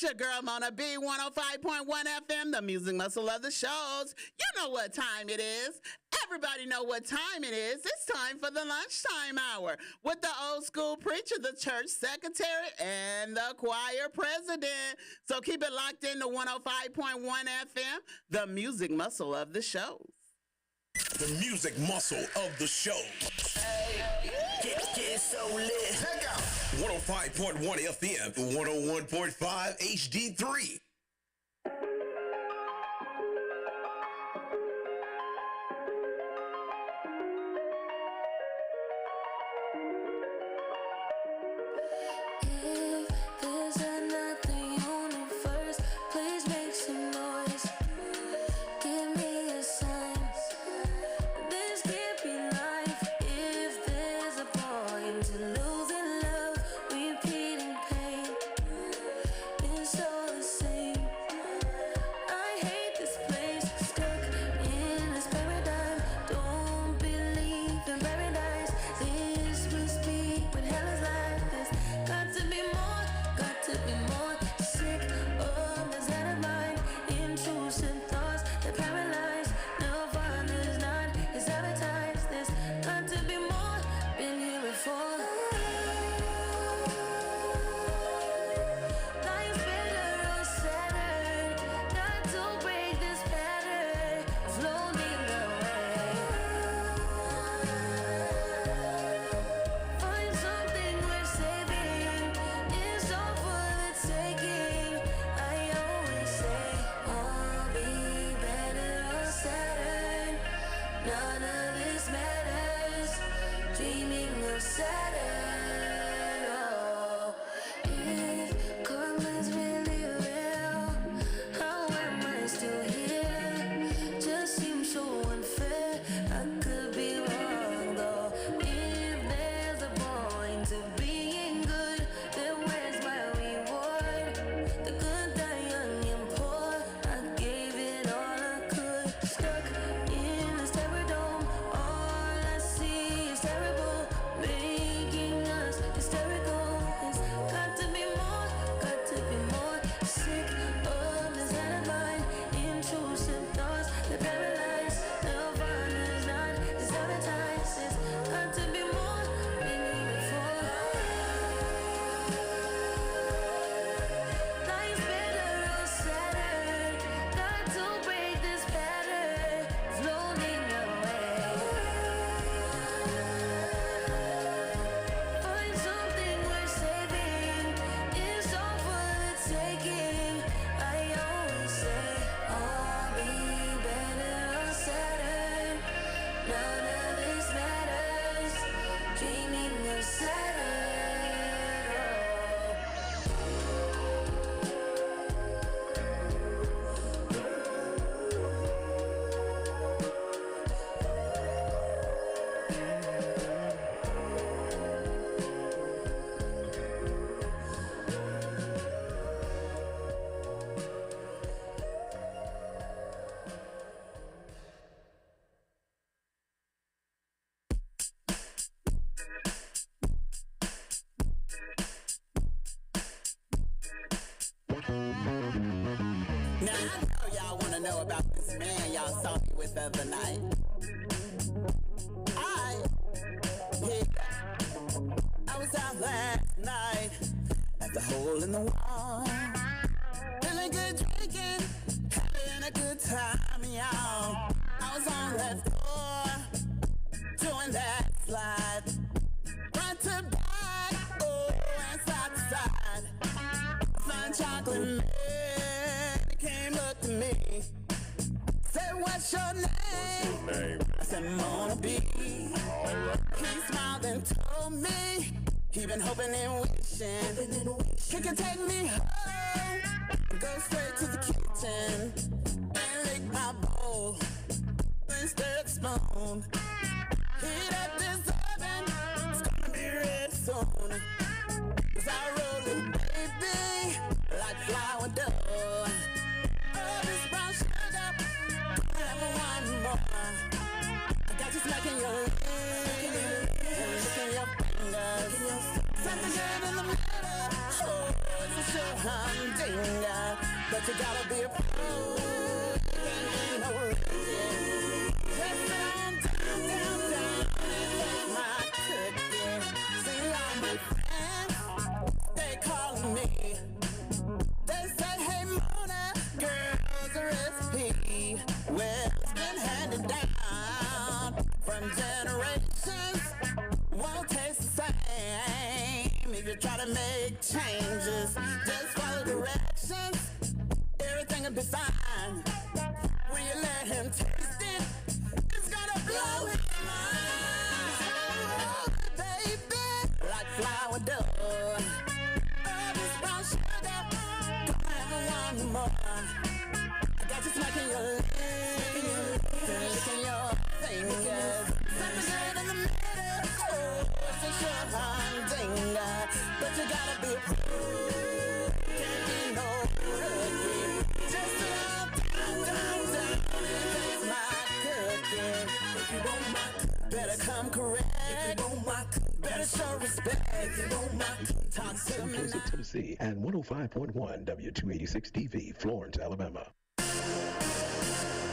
It's your girl Mona B, 105.1 FM, the music muscle of the shows. You know what time it is. Everybody know what time it is. It's time for the lunchtime hour with the old school preacher, the church secretary, and the choir president. So keep it locked in to 105.1 FM, the music muscle of the shows. The music muscle of the show. Hey, get so lit. Check out 105.1 FM, 101.5 HD3. Now, I know y'all want to know about this man y'all saw me with the other night. I was out last night at the hole in the wall. Feeling good drinking, having a good time, y'all. I was on that floor, doing that slide. Front to back, oh, and side to side. Fun chocolate man. Came up to me, said, what's your name? I said, Mona B. He smiled and told me he been hoping and wishing he could take me home, go straight to the kitchen and lick my bowl and stir the spoon. Heat up this oven, it's gonna be ready soon. 'Cause I roll it, baby, like flour dough. I got you smacking your lips and licking your fingers. Something good in the middle. Oh, it's a sure humdinger. gotta be a pro. Can't be no rookie. Just sit on down and take my cookie. See all my friends, they calling me. They say, hey Mona, girl's a recipe. Well, it's been handed down from generations. Won't taste the same if you try to make changes. Just follow directions, everything will be fine. When you let him taste it, it's gonna blow his mind. Oh, baby, like flour dough. Oh, this brown sugar, come have one more. I got you smacking your lips, licking your fingers. Something good in the middle, oh, it's a sure humdinger. But you gotta be a pro, can't be no rookie. Just down, and taste my cookie. If you want my cookie, better come correct. If you want my cookie, better show respect. If you want my cookie, talk to me now. Tennessee and 105.1 W286 TV, Florence, Alabama.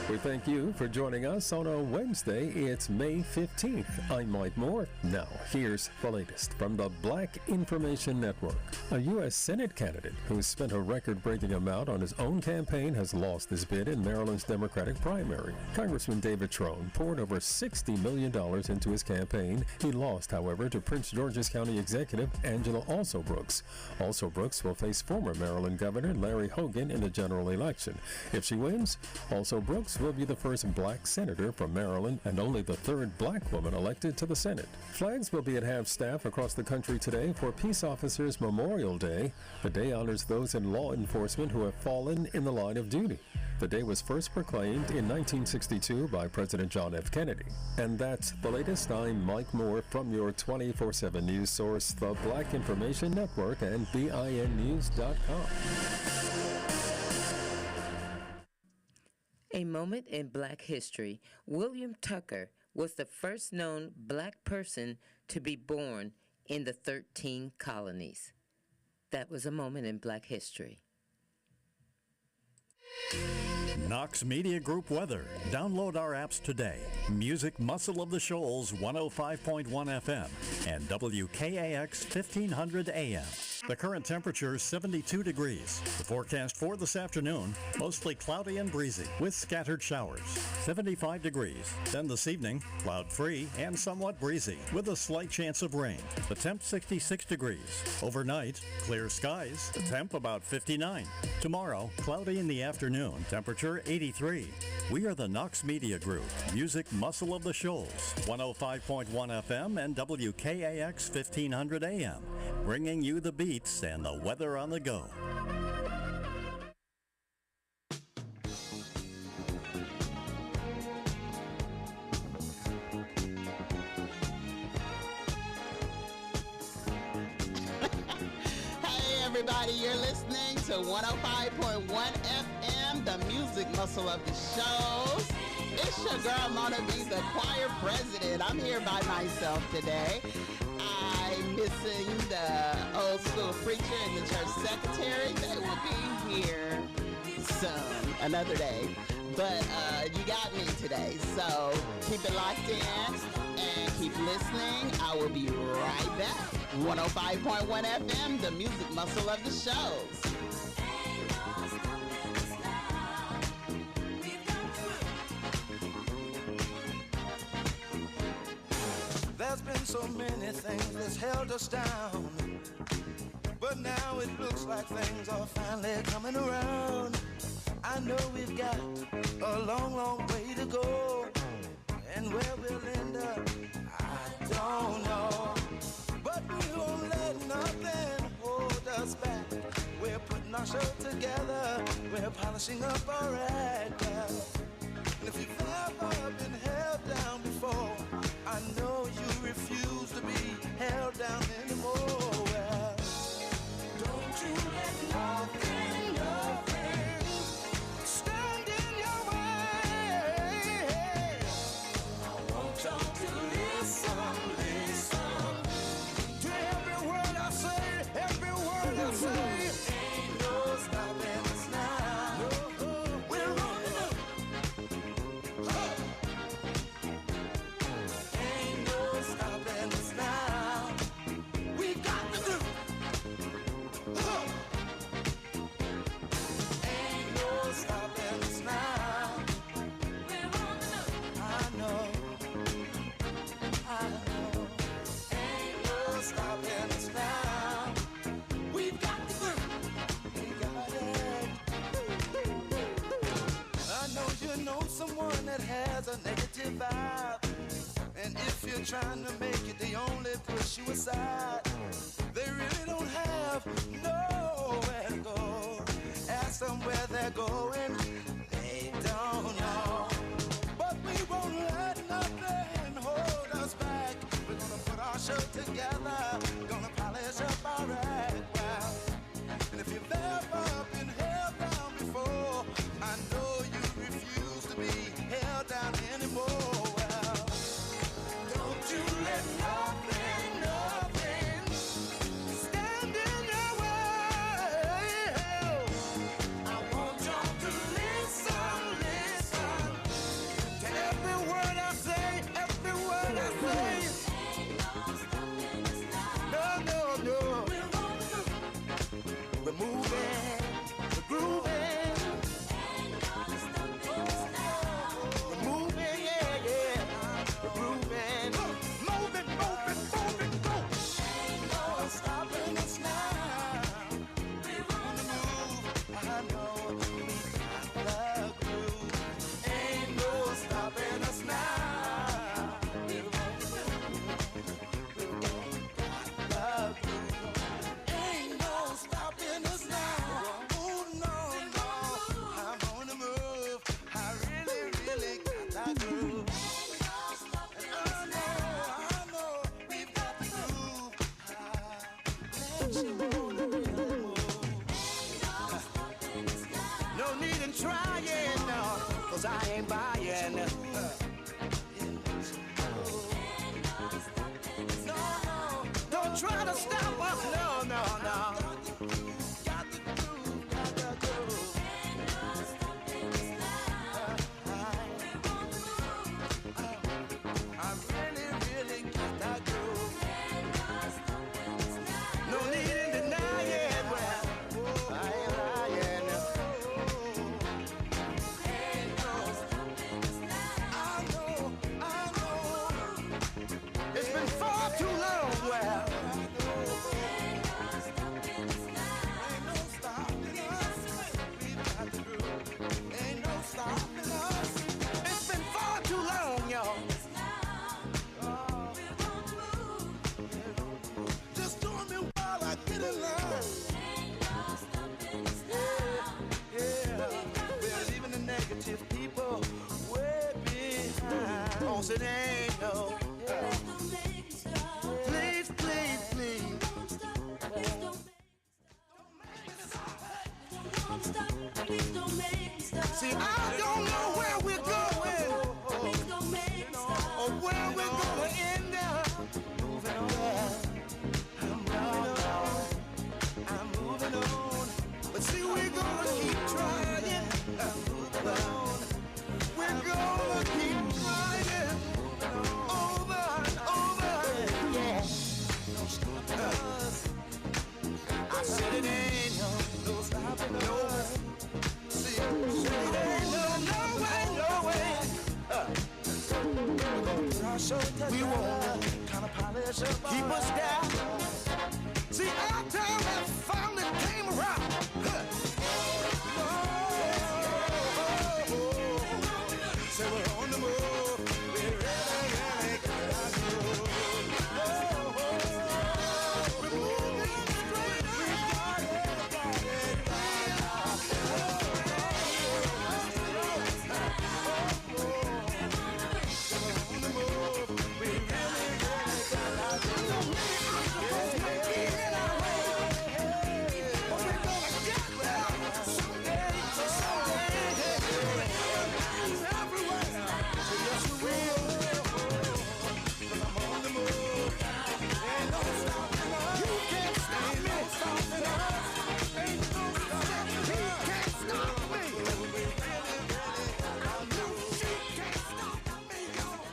We thank you for joining us on a Wednesday. It's May 15th. I'm Mike Moore. Now, here's the latest from the Black Information Network. A U.S. Senate candidate who spent a record-breaking amount on his own campaign has lost his bid in Maryland's Democratic primary. Congressman David Trone poured over $60 million into his campaign. He lost, however, to Prince George's County Executive Angela Alsobrooks. Alsobrooks will face former Maryland Governor Larry Hogan in the general election. If she wins, Alsobrooks will be the first black senator from Maryland and only the third black woman elected to the Senate. Flags will be at half-staff across the country today for Peace Officers Memorial Day. The day honors those in law enforcement who have fallen in the line of duty. The day was first proclaimed in 1962 by President John F. Kennedy. And that's the latest. I'm Mike Moore from your 24/7 news source, the Black Information Network and BINnews.com. A moment in Black history. William Tucker was the first known black person to be born in the 13 colonies. That was a moment in Black history. Knox Media Group weather. Download our apps today. Music Muscle of the Shoals 105.1 FM and WKAX 1500 AM. The current temperature is 72 degrees. The forecast for this afternoon, mostly cloudy and breezy with scattered showers. 75 degrees. Then this evening, cloud-free and somewhat breezy with a slight chance of rain. The temp 66 degrees. Overnight, clear skies. The temp about 59. Tomorrow, cloudy in the afternoon. Temperature 83. We are the Knox Media Group, Music Muscle of the Shoals, 105.1 FM and WKAX 1500 AM, bringing you the beats and the weather on the go. Hey everybody, you're listening to 105.1 FM, the music muscle of the shows. It's your girl Mona B, the choir president. I'm here by myself today. I'm missing the old school preacher and the church secretary. They will be here soon, another day. But you got me today, so keep it locked in and keep listening. I will be right back. 105.1 FM, the music muscle of the shows. There's been so many things that's held us down, but now it looks like things are finally coming around. I know we've got a long, long way to go, and where we'll end up, I don't know. But we won't let nothing hold us back. We're putting our show together, we're polishing up our act. And if you've ever been held down before, I know you refuse to be held down anymore. Well, don't you let nothing, nothing stand in your way. I want y'all to listen, listen to every word I say, every word I say. Ain't no stopping us now. someone that has a negative vibe. And if you're trying to make it, they only push you aside. They really don't have nowhere to go. Ask them where they're going, they don't know. But we won't let nothing hold us back. We're gonna put our show together, gonna polish up our act. Well, and if you've ever been held down before, I know you refuse to be held down anymore. Well, don't you let nothing, nothing stand in your way. I want y'all to listen, listen to every word I say, every word I say. No, no, no. We're moving, we're grooving. We're moving, yeah, yeah. We're grooving. Moving, moving, moving, go. Ain't no stopping us now. We wanna move. I know we got the groove. Ain't no stopping us now. We wanna move. We got the groove. Ain't no stopping us now. Oh no, no, I'm on the move. I really, really got that groove. And I know, we've got the groove. Let you on the move. No need in trying, no, 'cause I ain't buying. No, don't try to stop us, no, no, no. Got the groove, got the groove. I really, really got that groove. No need in denying, well, I ain't lying. I know. It's been far too long, well. Ain't no stopping us. We've got the groove. Ain't no stopping us. It's been far too long, y'all. Just join me while I get in line. Yeah, we're leaving the negative people way behind. Oh, so they ain't no. Please, please, please. See, I don't know where we're going or where we're gonna end up. Moving on, I'm moving on. But see, we're gonna keep trying. I'm moving on. We're gonna keep trying over and over. Yeah. No stopping us. I said it ain't no stopping us. See, it ain't no way, no way. We won't kind of polish up. Keep us down. See, our time has finally came around. So we're on the move. We really, really got our groove. We're moving straight up. We got it, got it, on the move. We really, really got our groove. But we're gonna get there someday, everywhere. So yes, we will. 'Cause I'm on the move. Ain't no stopping us. You can't stop me. Ain't no stopping us. Ain't no stopping us. He can't stop me. We really, really got our groove. She can't stop me, y'all.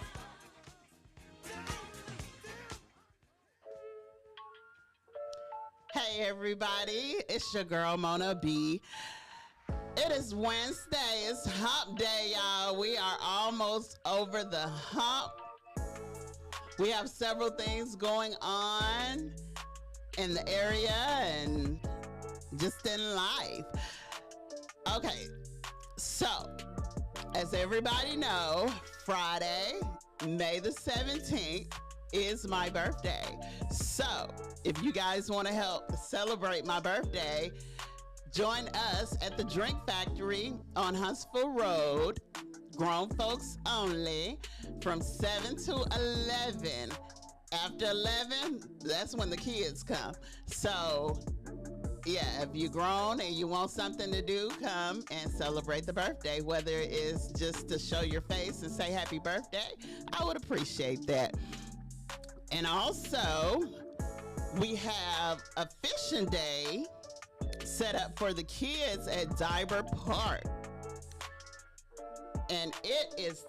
Hey everybody, it's your girl Mona B. It is Wednesday, it's hump day, y'all. We are almost over the hump. We have several things going on in the area and just in life. Okay, so As everybody know, Friday, May the 17th is my birthday. So if you guys want to help celebrate my birthday, join us at the Drink Factory on Huntsville Road, grown folks only, from 7 to 11. After 11, that's when the kids come. So yeah, if you're grown and you want something to do, come and celebrate the birthday. Whether it's just to show your face and say happy birthday, I would appreciate that. And also, we have a fishing day set up for the kids at Diber Park. And it is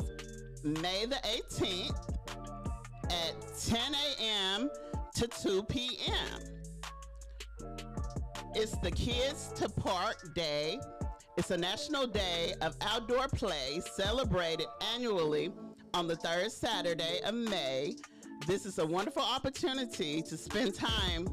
May the 18th at 10 a.m. to 2 p.m. It's the Kids to Park Day. It's a national day of outdoor play celebrated annually on the third Saturday of May. This is a wonderful opportunity to spend time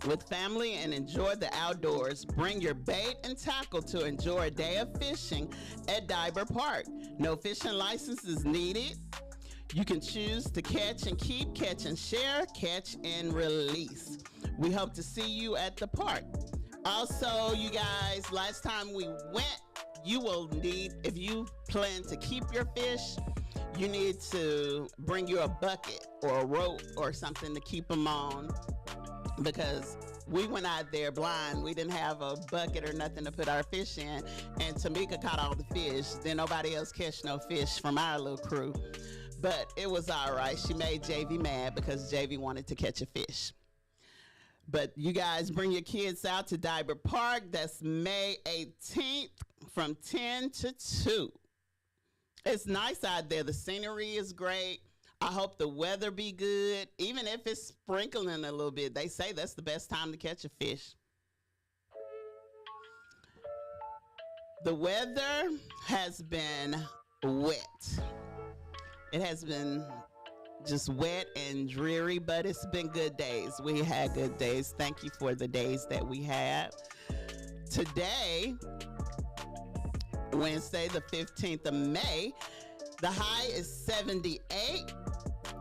with family and enjoy the outdoors. Bring your bait and tackle to enjoy a day of fishing at Diber Park. No fishing license is needed. You can choose to catch and keep, catch and share, catch and release. We hope to see you at the park. Also, you guys, last time we went, you will need, if you plan to keep your fish, you need to bring you a bucket or a rope or something to keep them on, because we went out there blind. We didn't have a bucket or nothing to put our fish in, and Tamika caught all the fish. Then nobody else catch no fish from our little crew. But it was all right. She made JV mad because JV wanted to catch a fish. But you guys bring your kids out to Diber Park. That's May 18th from 10 to 2. It's nice out there. The scenery is great. I hope the weather be good. Even if it's sprinkling a little bit, they say that's the best time to catch a fish. The weather has been wet. It has been just wet and dreary, but it's been good days. We had good days. Thank you for the days that we had. Today, Wednesday, the 15th of May, the high is 78,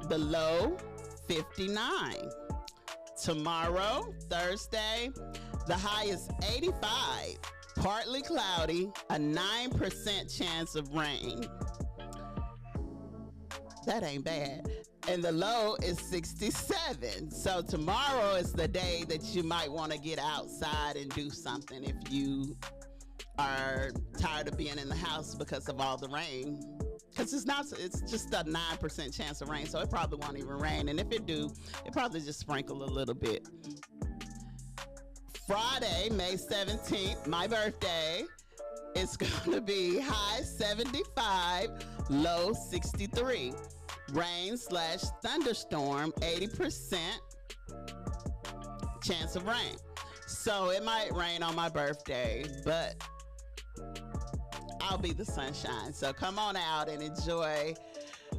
the low 59. Tomorrow, Thursday, the high is 85, partly cloudy, a 9% chance of rain. That ain't bad. And the low is 67. So tomorrow is the day that you might want to get outside and do something if you are tired of being in the house because of all the rain. Because it's just a 9% chance of rain, so it probably won't even rain. And if it do, it probably just sprinkle a little bit. Friday, May 17th, my birthday, it's going to be high 75, low 63. Rain/thunderstorm, 80% chance of rain. So it might rain on my birthday, but I'll be the sunshine. So come on out and enjoy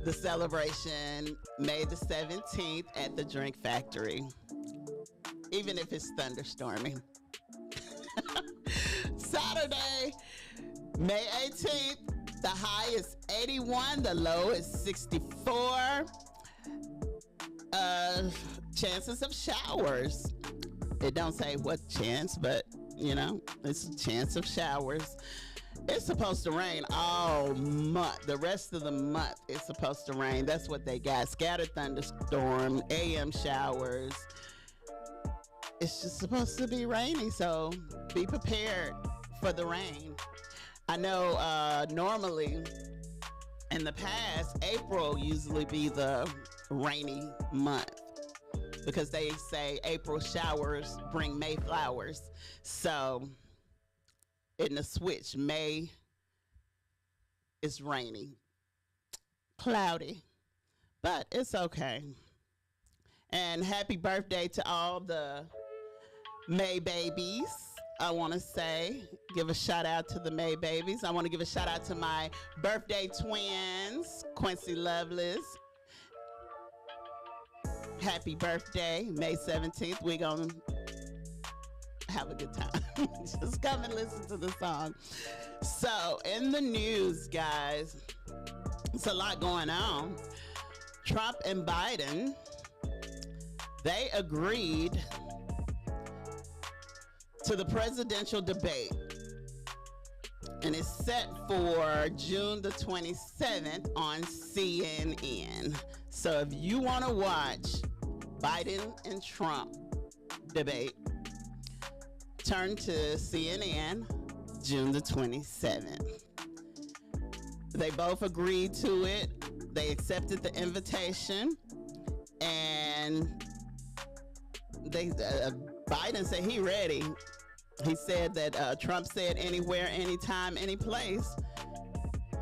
the celebration May the 17th at the Drink Factory, even if it's thunderstorming. Saturday, May 18th, the high is 81, the low is 64. Chances of showers. It don't say what chance, but you know, it's a chance of showers. It's supposed to rain all month. The rest of the month it's supposed to rain. That's what they got. Scattered thunderstorm, AM showers. It's just supposed to be rainy, so be prepared for the rain. I know normally in the past, April usually be the rainy month because they say April showers bring May flowers. So in the switch, May is rainy, cloudy, but it's okay. And happy birthday to all the May babies. I want to give a shout out to the May babies. I want to give a shout out to my birthday twins, Quincy Lovelace. Happy birthday, May 17th. We're going to have a good time. Just come and listen to the song. So, in the news, guys, it's a lot going on. Trump and Biden, they agreed to the presidential debate, and it's set for June the 27th on CNN. So if you want to watch Biden and Trump debate, turn to CNN June the 27th. They both agreed to it. They accepted the invitation, and Biden said he ready. He said that Trump said anywhere, anytime, any place.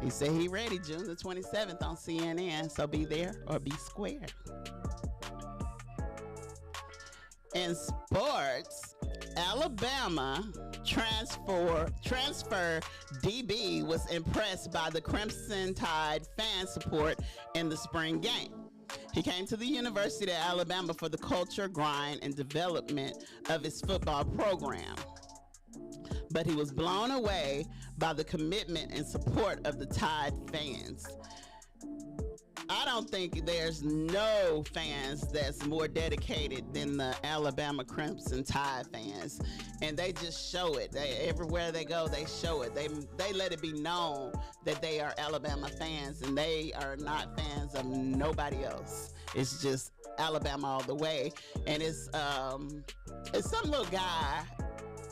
He said he ready June the 27th on CNN, so be there or be square. In sports, Alabama transfer DB was impressed by the Crimson Tide fan support in the spring game. He came to the University of Alabama for the culture, grind, and development of his football program. But he was blown away by the commitment and support of the Tide fans. I don't think there's no fans that's more dedicated than the Alabama Crimson Tide fans. And they just show it. Everywhere they go, they show it. They let it be known that they are Alabama fans, and they are not fans of nobody else. It's just Alabama all the way. And it's some little guy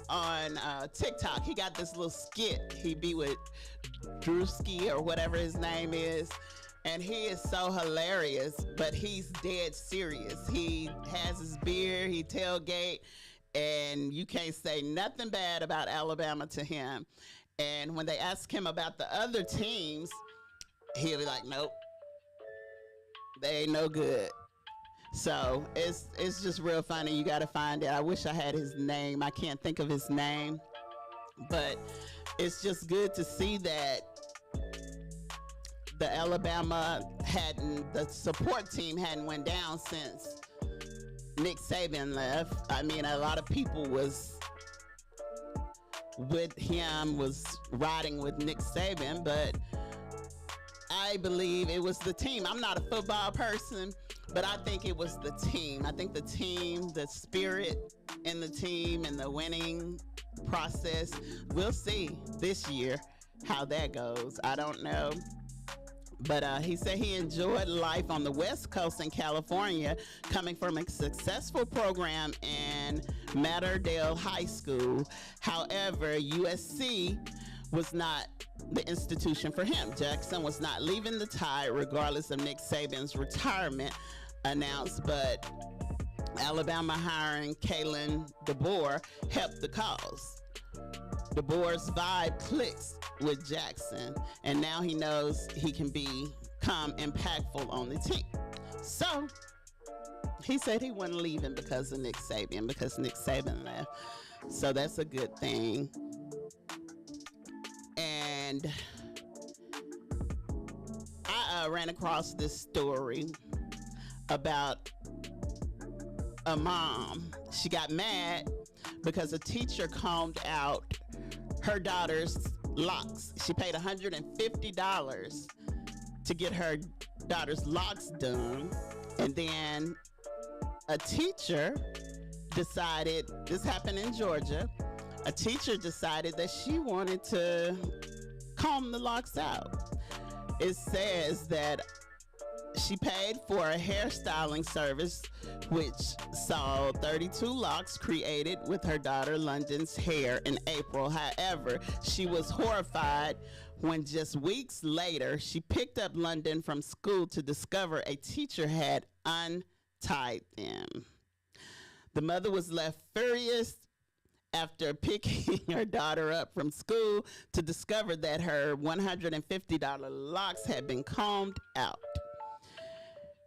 on TikTok. He got this little skit. He be with Drewski or whatever his name is. And he is so hilarious, but he's dead serious. He has his beer, he tailgate, and you can't say nothing bad about Alabama to him. And when they ask him about the other teams, he'll be like, nope, they ain't no good. So it's just real funny. You got to find it. I wish I had his name. I can't think of his name. But it's just good to see that the Alabama the support team hadn't went down since Nick Saban left. I mean, a lot of people was with him, was riding with Nick Saban, but I believe it was the team. I'm not a football person, but I think it was the team. I think the team, the spirit in the team and the winning process. We'll see this year how that goes. I don't know. But he said he enjoyed life on the West Coast in California, coming from a successful program in Matterdale High School. However, USC was not the institution for him. Jackson was not leaving the Tide regardless of Nick Saban's retirement announced, but Alabama hiring Kalen DeBoer helped the cause. DeBoer's vibe clicks with Jackson, and now he knows he can become impactful on the team. So he said he wasn't leaving because of Nick Saban, because Nick Saban left. So that's a good thing. And I ran across this story about a mom. She got mad because a teacher combed out her daughter's locks. She paid $150 to get her daughter's locks done. And then a teacher decided, this happened in Georgia, a teacher decided that she wanted to comb the locks out. It says that she paid for a hairstyling service which saw 32 locks created with her daughter London's hair in April. However, she was horrified when just weeks later she picked up London from school to discover a teacher had untied them. The mother was left furious after picking her daughter up from school to discover that her $150 locks had been combed out.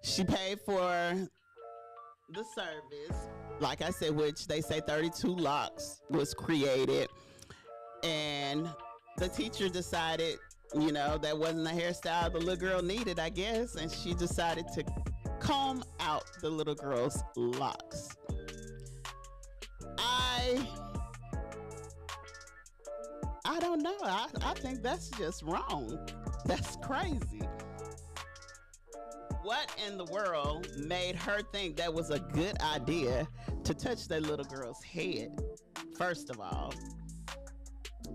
She paid for the service, like I said, which they say 32 locks was created. And the teacher decided, you know, that wasn't the hairstyle the little girl needed, I guess. And she decided to comb out the little girl's locks. I I don't know. I think that's just wrong. That's crazy. What in the world made her think that was a good idea to touch that little girl's head, first of all?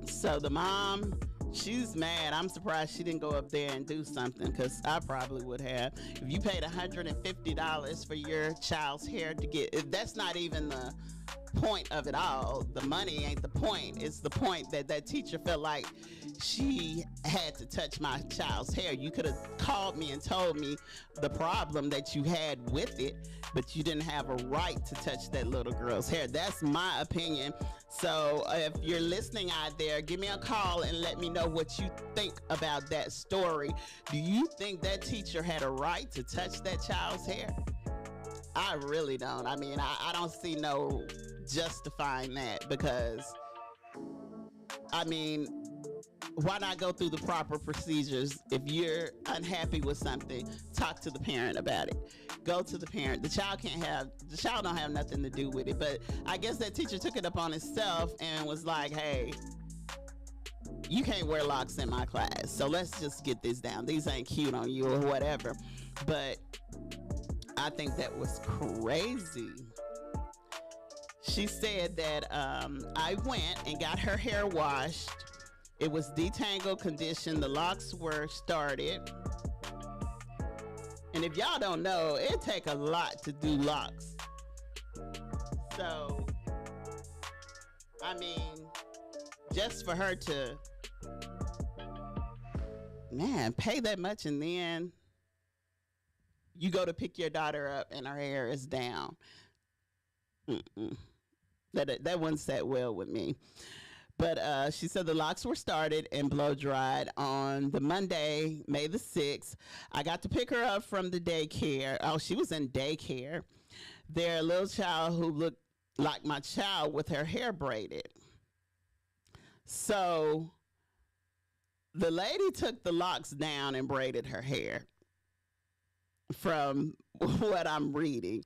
So the mom, she's mad. I'm surprised she didn't go up there and do something, because I probably would have. If you paid $150 for your child's hair to get, that's not even the point of it all. The money ain't the point. It's the point that that teacher felt like she had to touch my child's hair. You could have called me and told me the problem that you had with it, but you didn't have a right to touch that little girl's hair. That's my opinion. So if you're listening out there, give me a call and let me know what you think about that story. Do you think that teacher had a right to touch that child's hair? I really don't. I mean, I don't see no justifying that, because, I mean, why not go through the proper procedures? If you're unhappy with something, talk to the parent about it. Go to the parent. The child don't have nothing to do with it. But I guess that teacher took it upon himself and was like, hey, you can't wear locks in my class, so let's just get this down. These ain't cute on you or whatever. But I think that was crazy. She said that I went and got her hair washed. It was detangled condition. The locks were started. And if y'all don't know, it take a lot to do locks. So, I mean, just for her to, man, pay that much, and then you go to pick your daughter up and her hair is down. That wouldn't set well with me. But she said the locks were started and blow dried on the Monday, May the 6th. I got to pick her up from the daycare. Oh, she was in daycare. Their little child who looked like my child with her hair braided. So the lady took the locks down and braided her hair, from what I'm reading.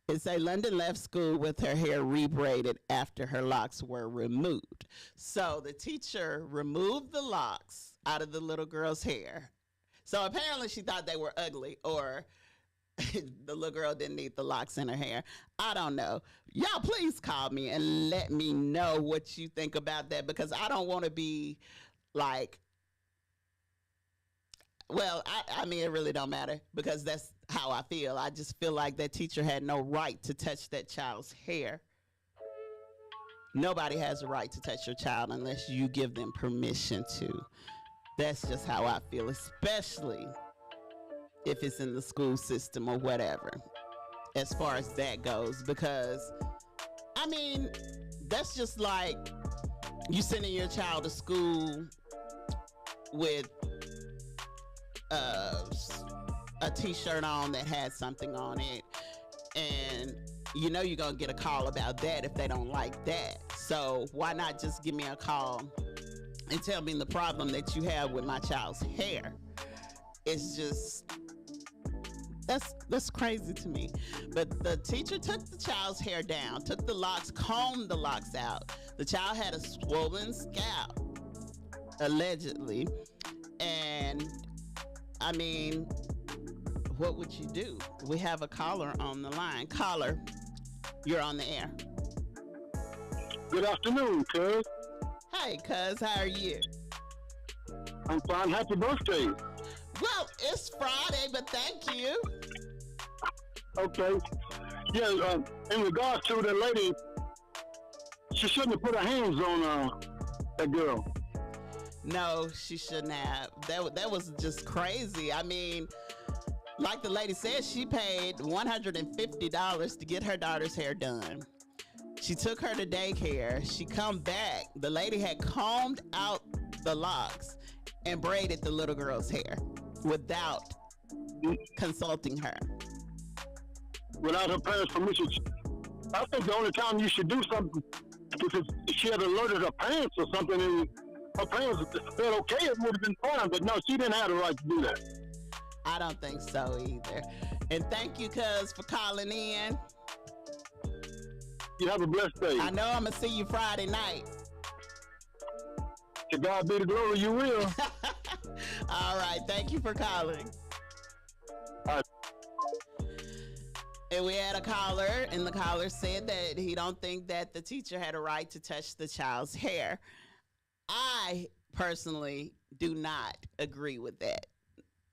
It say London left school with her hair rebraided after her locks were removed. So the teacher removed the locks out of the little girl's hair. So apparently she thought they were ugly, or the little girl didn't need the locks in her hair. I don't know. Y'all please call me and let me know what you think about that, because I don't want to be like, well, I mean, it really don't matter, because that's how I feel. I just feel like that teacher had no right to touch that child's hair. Nobody has a right to touch your child unless you give them permission to. That's just how I feel, especially if it's in the school system or whatever, as far as that goes. Because, I mean, that's just like you sending your child to school with a t-shirt on that had something on it, and you know you're gonna get a call about that if they don't like that. So why not just give me a call and tell me the problem that you have with my child's hair? It's just, that's crazy to me. But the teacher took the child's hair down, took the locks, combed the locks out. The child had a swollen scalp, allegedly. And I mean, what would you do? We have a caller on the line. Caller, you're on the air. Good afternoon, cuz. Hey, cuz, how are you? I'm fine. Happy birthday. Well, it's Friday, but thank you. Okay. Yeah, in regards to the lady, she shouldn't have put her hands on that girl. No, she shouldn't have. That was just crazy. I mean, like the lady said, she paid $150 to get her daughter's hair done. She took her to daycare. She come back. The lady had combed out the locks and braided the little girl's hair without consulting her. Without her parents' permission. I think the only time you should do something is if she had alerted her parents or something, and her parents said okay, it would have been fine. But no, she didn't have the right to do that. I don't think so either. And thank you, cuz, for calling in. You have a blessed day. I know I'm going to see you Friday night. To God be the glory, you will. All right. Thank you for calling. All right. And we had a caller, and the caller said that he don't think that the teacher had a right to touch the child's hair. I personally do not agree with that.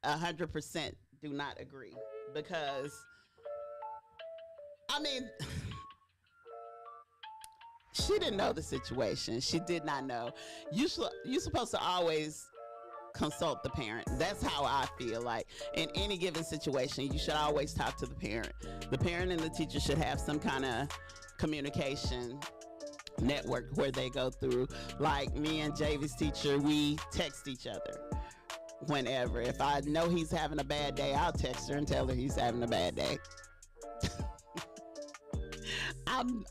100% do not agree. Because, I mean, she didn't know the situation. She did not know. You're supposed to always consult the parent. That's how I feel. Like, in any given situation, you should always talk to the parent. The parent and the teacher should have some kind of communication network where they go through. Like, me and Javy's teacher, we text each other whenever. If I know he's having a bad day, I'll text her and tell her he's having a bad day.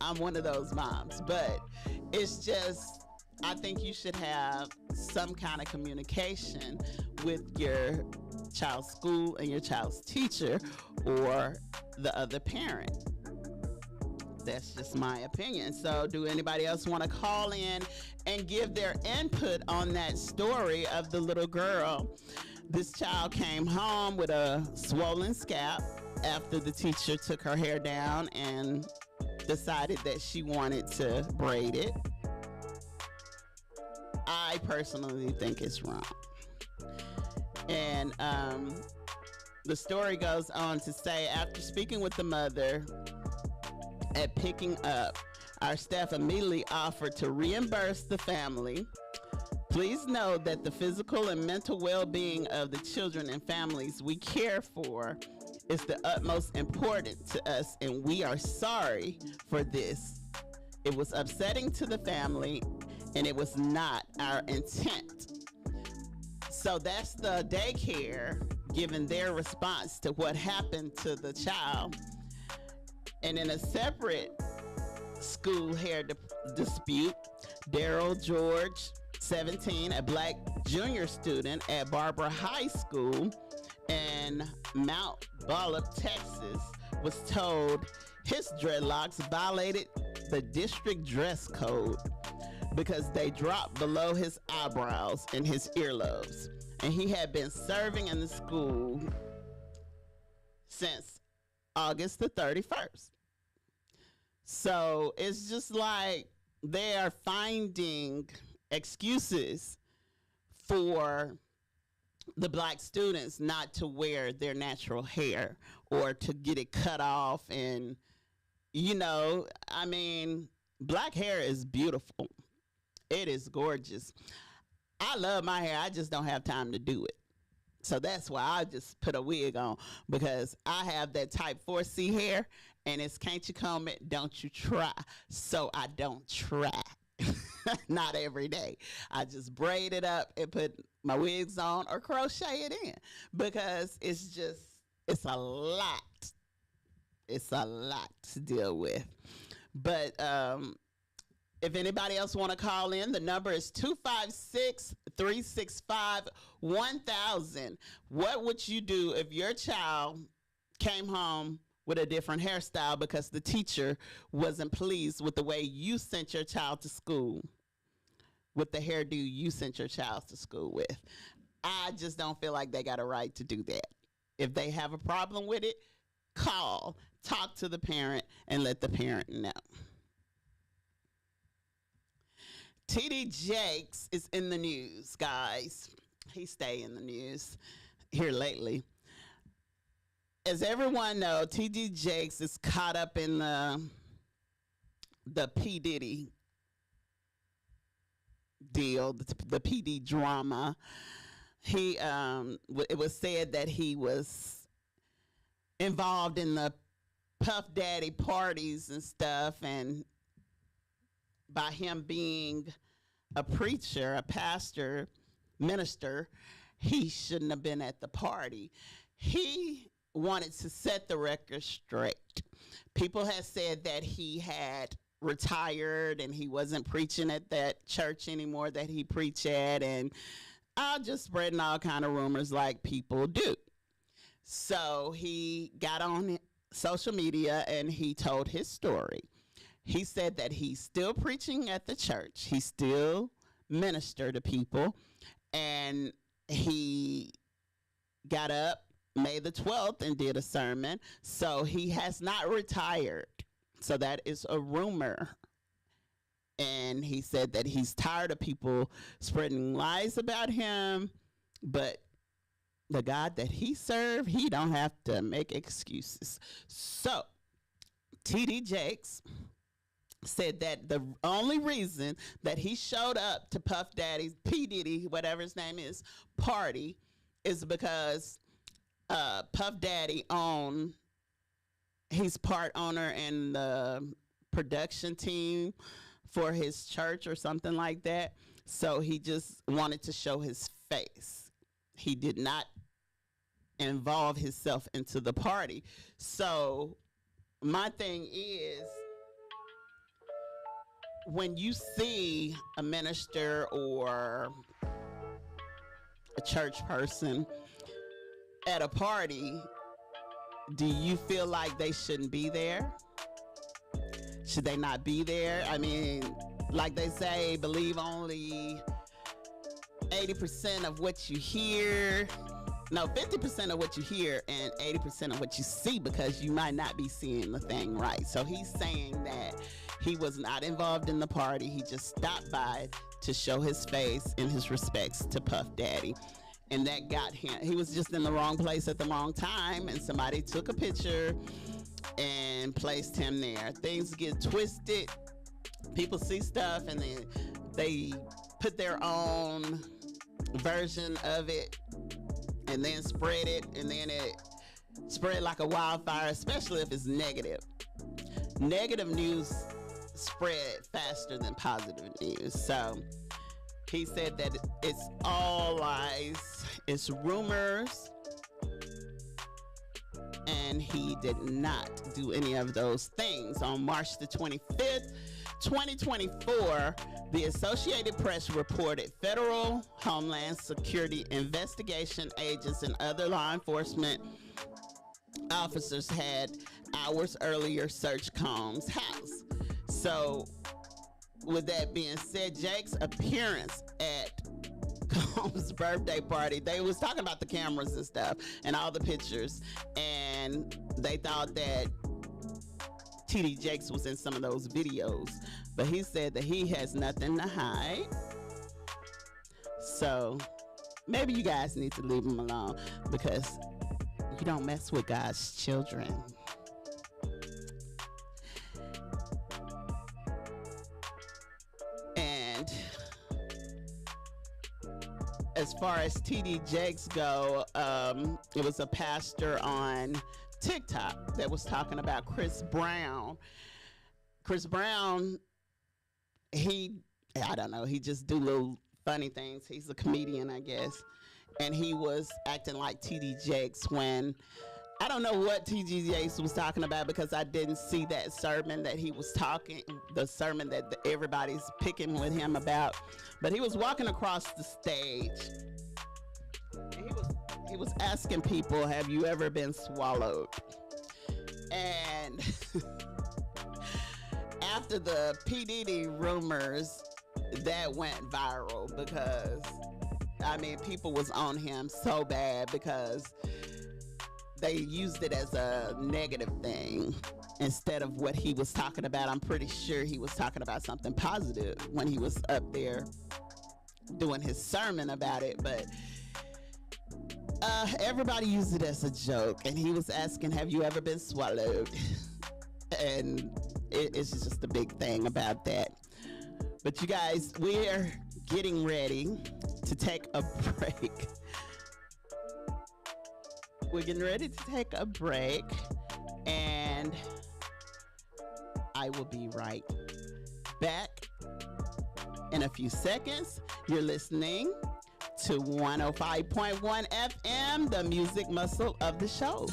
I'm one of those moms, but it's just, I think you should have some kind of communication with your child's school and your child's teacher or the other parent. That's just my opinion. So do anybody else want to call in and give their input on that story of the little girl? This child came home with a swollen scalp after the teacher took her hair down and decided that she wanted to braid it. I personally think it's wrong. And the story goes on to say, after speaking with the mother at picking up, our staff immediately offered to reimburse the family. Please know that the physical and mental well-being of the children and families we care for is the utmost important to us, and we are sorry for this. It was upsetting to the family, and it was not our intent. So that's the daycare giving their response to what happened to the child. And in a separate school hair dispute, Daryl George, 17, a black junior student at Barbara High School in Mount Bullock, Texas, was told his dreadlocks violated the district dress code because they dropped below his eyebrows and his earlobes. And he had been serving in the school since August the 31st. So it's just like they are finding excuses for the black students not to wear their natural hair or to get it cut off. And, you know, I mean, black hair is beautiful. It is gorgeous. I love my hair. I just don't have time to do it. So that's why I just put a wig on, because I have that type 4C hair, and it's can't you comb it, don't you try. So I don't try. Not every day. I just braid it up and put my wigs on or crochet it in, because it's a lot. It's a lot to deal with. But if anybody else want to call in, the number is 256-365-1000. What would you do if your child came home with a different hairstyle because the teacher wasn't pleased with the way you sent your child to school, with the hairdo you sent your child to school with? I just don't feel like they got a right to do that. If they have a problem with it, call, talk to the parent, and let the parent know. T.D. Jakes is in the news, guys. He stay in the news here lately. As everyone knows, T.D. Jakes is caught up in the P. Diddy deal, the P. Diddy drama. It was said that he was involved in the Puff Daddy parties and stuff, and by him being a preacher, a pastor, minister, he shouldn't have been at the party. He wanted to set the record straight. People had said that he had retired and he wasn't preaching at that church anymore that he preached at, and just spreading all kind of rumors like people do. So he got on social media and he told his story. He said that he's still preaching at the church. He's still minister to people. And he got up May the 12th and did a sermon. So he has not retired. So that is a rumor. And he said that he's tired of people spreading lies about him, but the God that he served, he don't have to make excuses. So T.D. Jakes said that the only reason that he showed up to Puff Daddy's, P. Diddy, whatever his name is, party is because Puff Daddy he's part owner in the production team for his church or something like that. So he just wanted to show his face. He did not involve himself into the party. So my thing is, when you see a minister or a church person at a party, do you feel like they shouldn't be there? Should they not be there? I mean, like they say, believe only 80% of what you hear. No, 50% of what you hear and 80% of what you see, because you might not be seeing the thing right. So he's saying that he was not involved in the party. He just stopped by to show his face and his respects to Puff Daddy. And that got him. He was just in the wrong place at the wrong time, and somebody took a picture and placed him there. Things get twisted. People see stuff and then they put their own version of it and then spread it, and then it spread like a wildfire, especially if it's negative. Negative news spread faster than positive news. So he said that it's all lies, it's rumors, and he did not do any of those things. On March the 25th, 2024, the Associated Press reported federal Homeland Security investigation agents and other law enforcement officers had hours earlier searched Combs' house. So with that being said, Jake's appearance at Combs' birthday party, they was talking about the cameras and stuff and all the pictures, and they thought that T.D. Jakes was in some of those videos, but he said that he has nothing to hide. So maybe you guys need to leave him alone, because you don't mess with God's children. And as far as T.D. Jakes go, it was a pastor on TikTok that was talking about Chris Brown. Chris Brown, I don't know, he just do little funny things. He's a comedian, I guess. And he was acting like T.D. Jakes when, I don't know what T.D. Jakes was talking about, because I didn't see that sermon that he was talking, the sermon that everybody's picking with him about. But he was walking across the stage. And he was asking people, have you ever been swallowed? And after the P. Diddy rumors, that went viral, because I mean, people was on him so bad because they used it as a negative thing instead of what he was talking about. I'm pretty sure he was talking about something positive when he was up there doing his sermon about it, but everybody used it as a joke, and he was asking, have you ever been swallowed? And it's just a big thing about that. But you guys, we're getting ready to take a break. We're getting ready to take a break, and I will be right back in a few seconds. You're listening to 105.1 FM, the music muscle of the show.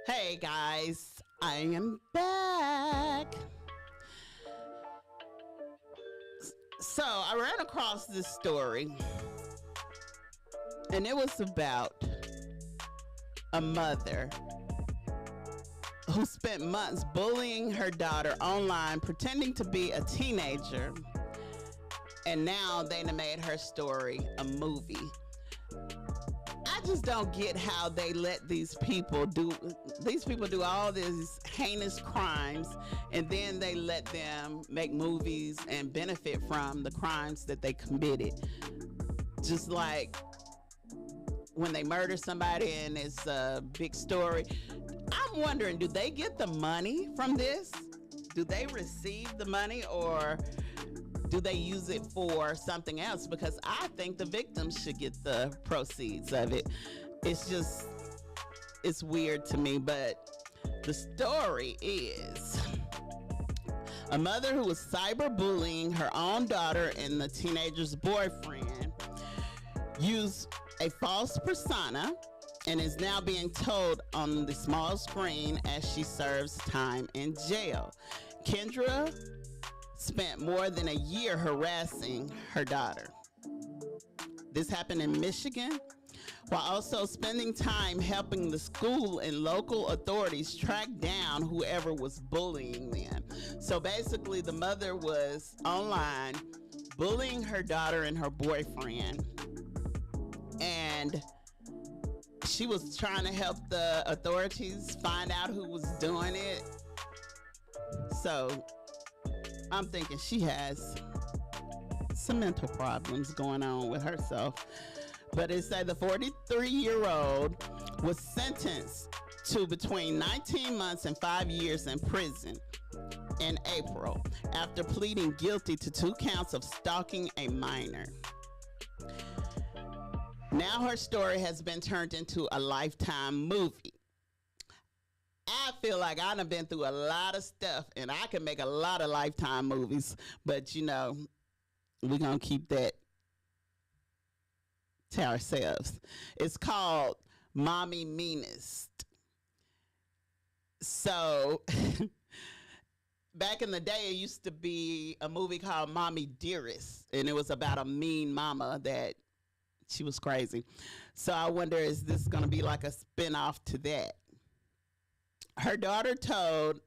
Hey guys, I am back. So I ran across this story, and it was about a mother who spent months bullying her daughter online, pretending to be a teenager, and now they done made her story a movie. I just don't get how they let these people do all these heinous crimes, and then they let them make movies and benefit from the crimes that they committed. Just like when they murder somebody and it's a big story. I'm wondering, do they get the money from this? Do they receive the money, or do they use it for something else? Because I think the victims should get the proceeds of it. It's weird to me, but the story is a mother who was cyberbullying her own daughter and the teenager's boyfriend used a false persona and is now being told on the small screen as she serves time in jail. Kendra spent more than a year harassing her daughter. This happened in Michigan, while also spending time helping the school and local authorities track down whoever was bullying them. So basically, the mother was online bullying her daughter and her boyfriend, and she was trying to help the authorities find out who was doing it. So I'm thinking she has some mental problems going on with herself. But it said the 43-year-old was sentenced to between 19 months and 5 years in prison in April after pleading guilty to 2 counts of stalking a minor. Now her story has been turned into a Lifetime movie. I feel like I done been through a lot of stuff, and I can make a lot of Lifetime movies, but you know, we're gonna keep that to ourselves. It's called Mommy Meanest. So back in the day, it used to be a movie called Mommy Dearest, and it was about a mean mama that she was crazy. So I wonder, is this gonna be like a spinoff to that? Her daughter told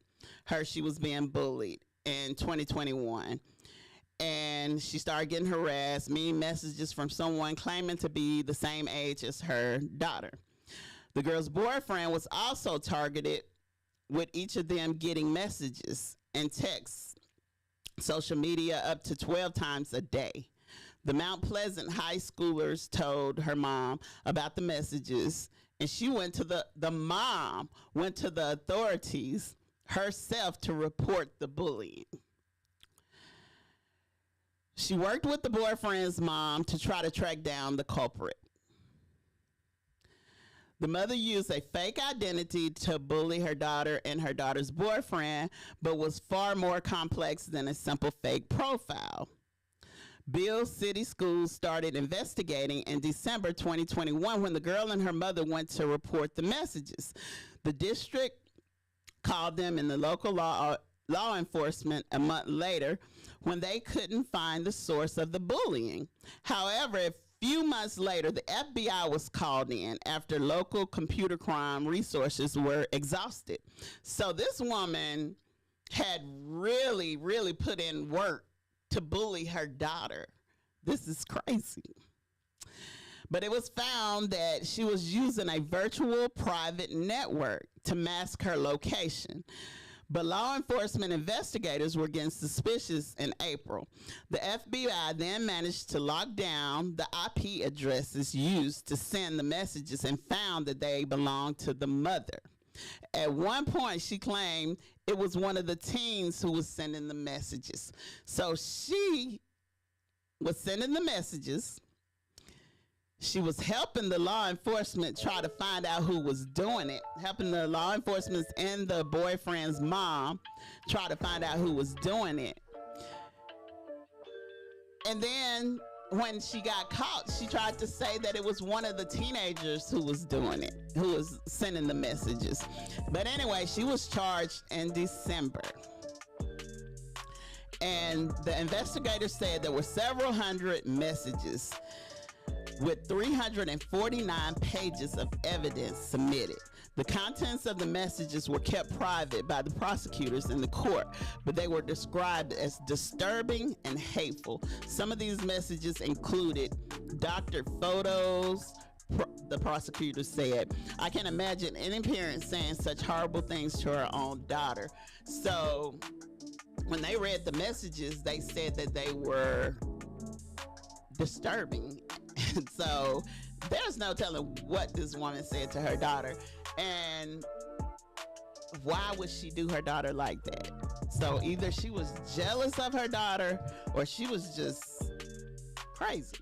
her she was being bullied in 2021, and she started getting harassed, mean messages from someone claiming to be the same age as her daughter. The girl's boyfriend was also targeted, with each of them getting messages and texts, social media up to 12 times a day. The Mount Pleasant high schoolers told her mom about the messages, and she went to the mom went to the authorities herself to report the bullying. She worked with the boyfriend's mom to try to track down the culprit. The mother used a fake identity to bully her daughter and her daughter's boyfriend, but was far more complex than a simple fake profile. Bill City Schools started investigating in December 2021 when the girl and her mother went to report the messages. The district called them and the local law enforcement a month later when they couldn't find the source of the bullying. However, a few months later, the FBI was called in after local computer crime resources were exhausted. So this woman had really, really put in work to bully her daughter. This is crazy. But it was found that she was using a virtual private network to mask her location. But law enforcement investigators were getting suspicious in April. The FBI then managed to lock down the IP addresses used to send the messages and found that they belonged to the mother. At one point, she claimed it was one of the teens who was sending the messages. So she was sending the messages. She was helping the law enforcement try to find out who was doing it, helping the law enforcement and the boyfriend's mom try to find out who was doing it. And then when she got caught, she tried to say that it was one of the teenagers who was doing it, who was sending the messages. But anyway, she was charged in December. And the investigators said there were several hundred messages with 349 pages of evidence submitted. The contents of the messages were kept private by the prosecutors in the court, but they were described as disturbing and hateful. Some of these messages included doctored photos. The prosecutor said, I can't imagine any parent saying such horrible things to her own daughter. So when they read the messages, they said that they were disturbing. And so there's no telling what this woman said to her daughter. And why would she do her daughter like that? So either she was jealous of her daughter or she was just crazy.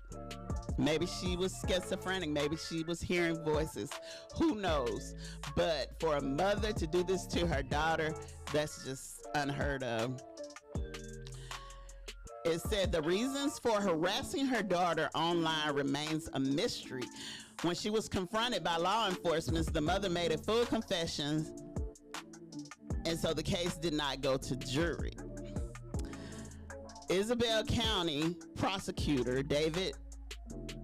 Maybe she was schizophrenic. Maybe she was hearing voices. Who knows? But for a mother to do this to her daughter, that's just unheard of. It said the reasons for harassing her daughter online remains a mystery. When she was confronted by law enforcement, the mother made a full confession, and so the case did not go to jury. Isabel County prosecutor David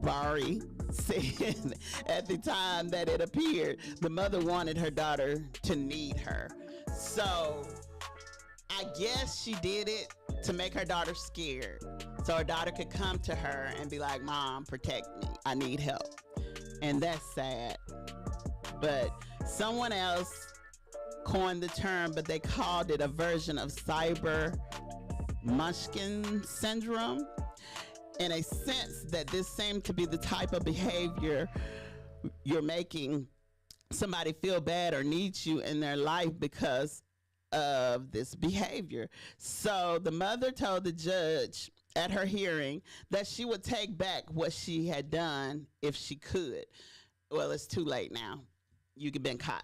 Barry said at the time that it appeared, the mother wanted her daughter to need her. So I guess she did it to make her daughter scared, so her daughter could come to her and be like, Mom, protect me. I need help. And that's sad. But someone else coined the term, but they called it a version of cyber Munchkin syndrome, in a sense that this seemed to be the type of behavior you're making somebody feel bad or need you in their life because of this behavior. So the mother told the judge at her hearing that she would take back what she had done if she could. Well, it's too late now. You've been caught.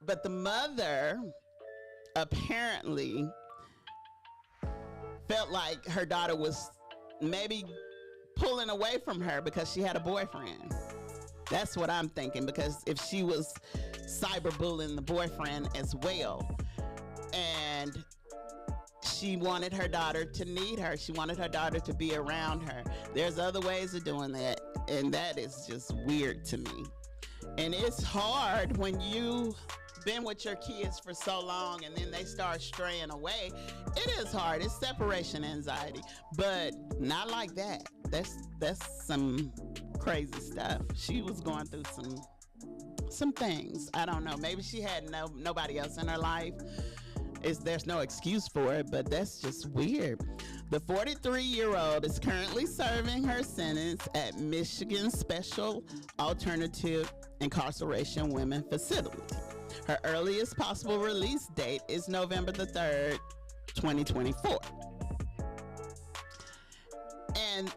But the mother apparently felt like her daughter was maybe pulling away from her because she had a boyfriend. That's what I'm thinking, because if she was cyberbullying the boyfriend as well, and she wanted her daughter to need her, she wanted her daughter to be around her. There's other ways of doing that, and that is just weird to me. And it's hard when you've been with your kids for so long and then they start straying away. It is hard. It's separation anxiety, but not like that. That's some crazy stuff. She was going through some things. I don't know. Maybe she had nobody else in her life. There's no excuse for it, but that's just weird. The 43-year-old is currently serving her sentence at Michigan Special Alternative Incarceration Women Facility. Her earliest possible release date is November the 3rd, 2024. And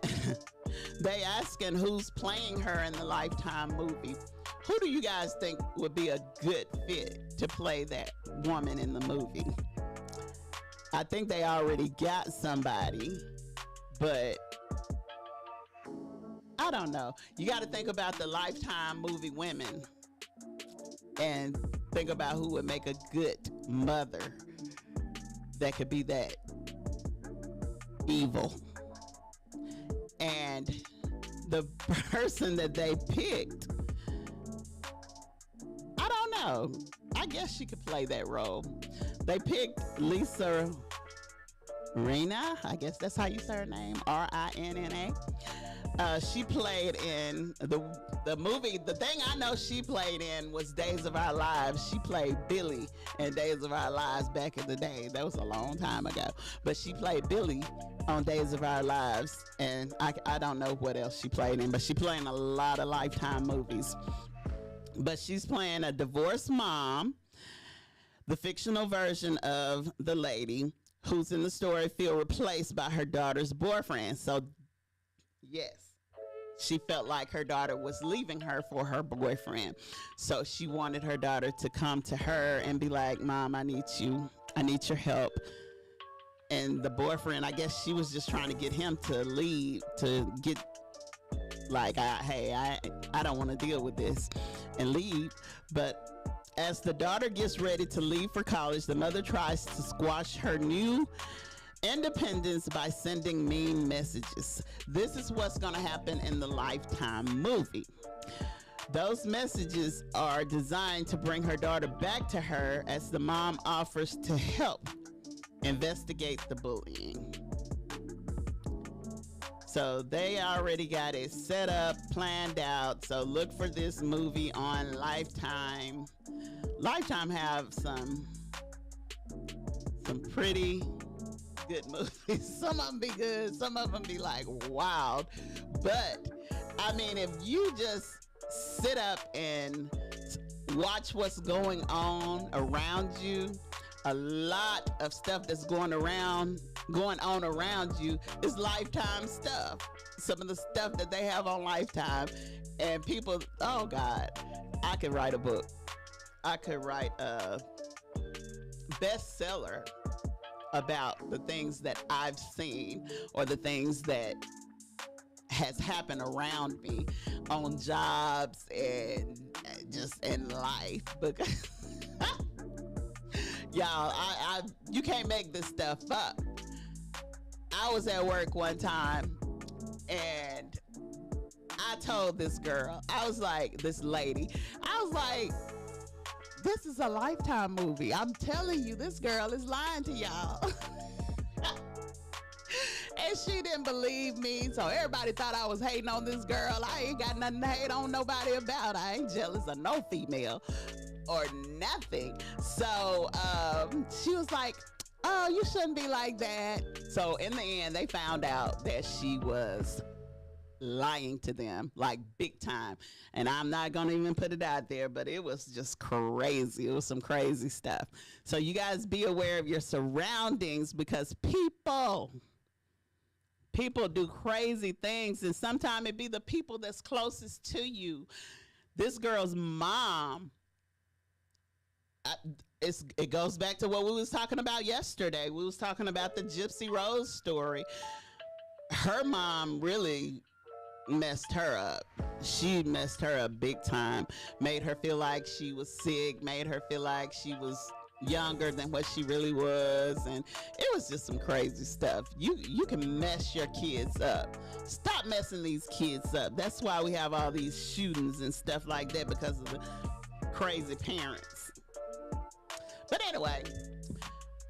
they asking who's playing her in the Lifetime movie. Who do you guys think would be a good fit to play that woman in the movie? I think they already got somebody, but I don't know. You got to think about the Lifetime movie women and think about who would make a good mother that could be that evil. And the person that they picked, I don't know. I guess she could play that role. They picked Lisa Rinna. I guess that's how you say her name. Rinna. She played in the movie. The thing I know she played in was Days of Our Lives. She played Billy in Days of Our Lives back in the day. That was a long time ago. But she played Billy on Days of Our Lives. And I don't know what else she played in, but she played in a lot of Lifetime movies. But she's playing a divorced mom, the fictional version of the lady who's in the story feel replaced by her daughter's boyfriend. So, yes, she felt like her daughter was leaving her for her boyfriend. So she wanted her daughter to come to her and be like, Mom, I need you. I need your help. And the boyfriend, I guess she was just trying to get him to leave, to get like, hey, I don't want to deal with this, and leave. But as the daughter gets ready to leave for college, the mother tries to squash her new independence by sending mean messages. This is what's going to happen in the Lifetime movie. Those messages are designed to bring her daughter back to her as the mom offers to help investigate the bullying. So they already got it set up, planned out. So look for this movie on Lifetime. Lifetime have some pretty good movies. Some of them be good, some of them be like wild. But I mean, if you just sit up and watch what's going on around you, a lot of stuff that's going on around you is Lifetime stuff. Some of the stuff that they have on Lifetime, and people, oh God, I could write a book. I could write a bestseller about the things that I've seen or the things that has happened around me on jobs and just in life. Because y'all, you can't make this stuff up. I was at work one time and I told this girl, I was like, this lady, I was like, this is a Lifetime movie. I'm telling you, this girl is lying to y'all. And she didn't believe me, so everybody thought I was hating on this girl. I ain't got nothing to hate on nobody about. I ain't jealous of no female or nothing. So she was like, oh, you shouldn't be like that. So in the end, they found out that she was lying to them, like big time. And I'm not gonna even put it out there, but it was just crazy. It was some crazy stuff. So you guys be aware of your surroundings, because people do crazy things, and sometimes it be the people that's closest to you. This girl's mom, it goes back to what we was talking about yesterday. We was talking about the Gypsy Rose story. Her mom really messed her up. She messed her up big time. Made her feel like she was sick, made her feel like she was younger than what she really was, and it was just some crazy stuff. You can mess your kids up. Stop messing these kids up. That's why we have all these shootings and stuff like that, because of the crazy parents. But anyway,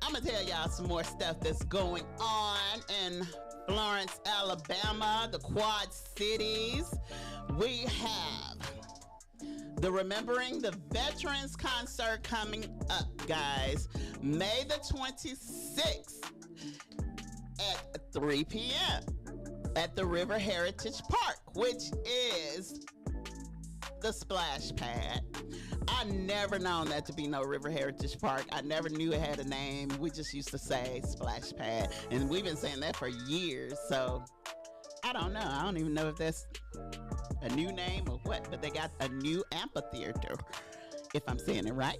I'm gonna tell y'all some more stuff that's going on in Florence, Alabama, the Quad Cities. We have the Remembering the Veterans concert coming up, guys, May the 26th at 3 p.m. at the River Heritage Park, which is the splash pad. I never known that to be no River Heritage Park. I never knew it had a name. We just used to say splash pad, and we've been saying that for years. So I don't know. I don't even know if that's a new name or what, but they got a new amphitheater, if I'm saying it right.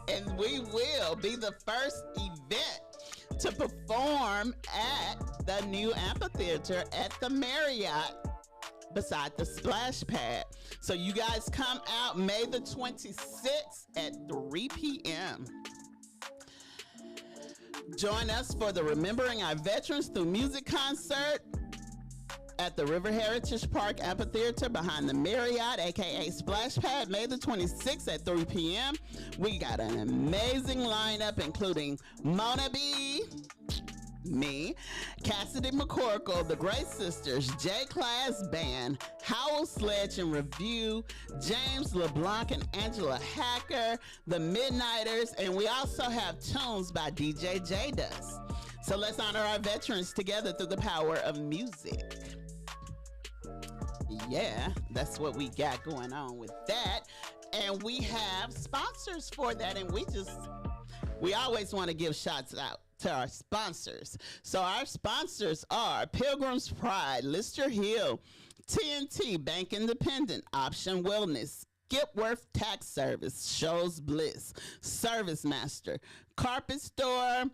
And we will be the first event to perform at the new amphitheater at the Marriott beside the splash pad. So you guys come out May the 26th at 3 p.m. Join us for the Remembering Our Veterans Through Music concert at the River Heritage Park Amphitheater behind the Marriott, aka Splash Pad, May the 26th at 3 p.m. We got an amazing lineup, including Mona B, me, Cassidy McCorkle, the Great Sisters, J-Class Band, Howell Sledge and Review, James LeBlanc and Angela Hacker, the Midnighters, and we also have tunes by DJ J-Dust. So let's honor our veterans together through the power of music. Yeah, that's what we got going on with that. And we have sponsors for that, and we always want to give shots out to our sponsors. So our sponsors are Pilgrim's Pride, Lister Hill, TNT, Bank Independent, Option Wellness, Skipworth Tax Service, Shows Bliss, Service Master, Carpet Store,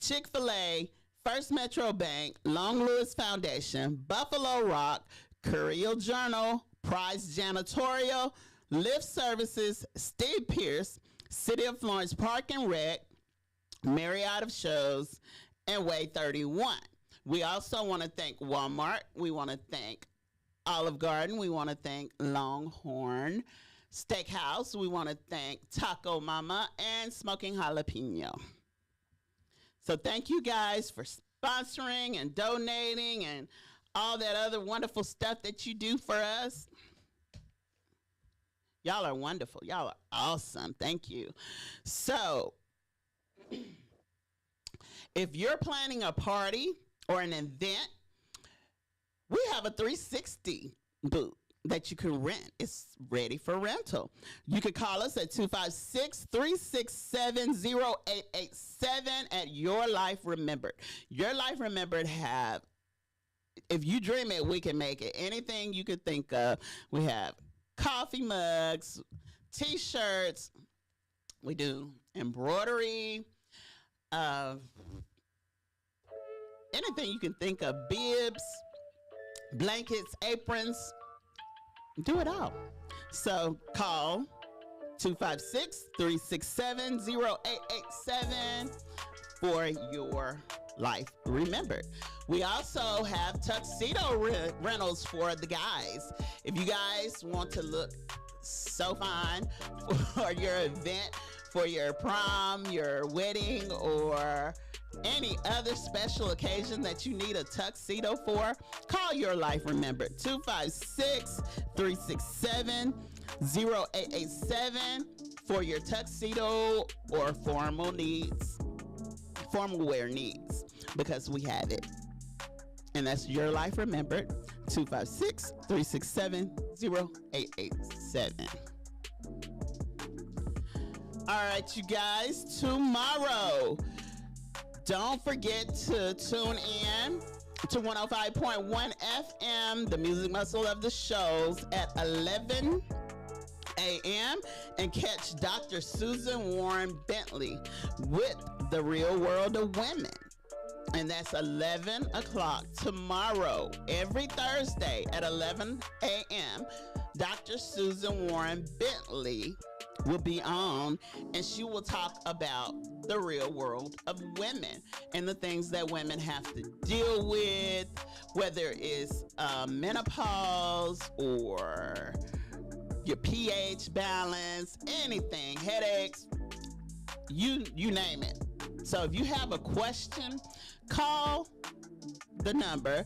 Chick-fil-A, First Metro Bank, Long Lewis Foundation, Buffalo Rock, Courier Journal, Prize Janitorial, Lift Services, Steve Pierce, City of Florence Park and Rec, Marriott of Shows, and Way 31. We also want to thank Walmart. We want to thank Olive Garden. We want to thank Longhorn Steakhouse. We want to thank Taco Mama and Smoking Jalapeno. So thank you guys for sponsoring and donating and all that other wonderful stuff that you do for us. Y'all are wonderful. Y'all are awesome. Thank you. So if you're planning a party or an event, we have a 360 booth that you can rent. It's ready for rental. You can call us at 256-367-0887 at Your Life Remembered. Your Life Remembered have, if you dream it, we can make it. Anything you could think of. We have coffee mugs, t-shirts. We do embroidery, anything you can think of, bibs, blankets, aprons. Do it all. So call 256-367-0887 for Your Life Remembered. We also have tuxedo rentals for the guys. If you guys want to look so fine for your event, for your prom, your wedding, or any other special occasion that you need a tuxedo for, call Your Life Remembered, 256-367-0887 for your tuxedo or formal wear needs, because we have it. And that's Your Life Remembered, 256-367-0887. All right, you guys, tomorrow, don't forget to tune in to 105.1 FM, the music muscle of the shows, at 11 a.m. and catch Dr. Susan Warren Bentley with The Real World of Women. And that's 11 o'clock tomorrow, every Thursday at 11 a.m. Dr. Susan Warren Bentley will be on, and she will talk about the real world of women and the things that women have to deal with, whether it's menopause or your pH balance, anything, headaches, you name it. So if you have a question, call the number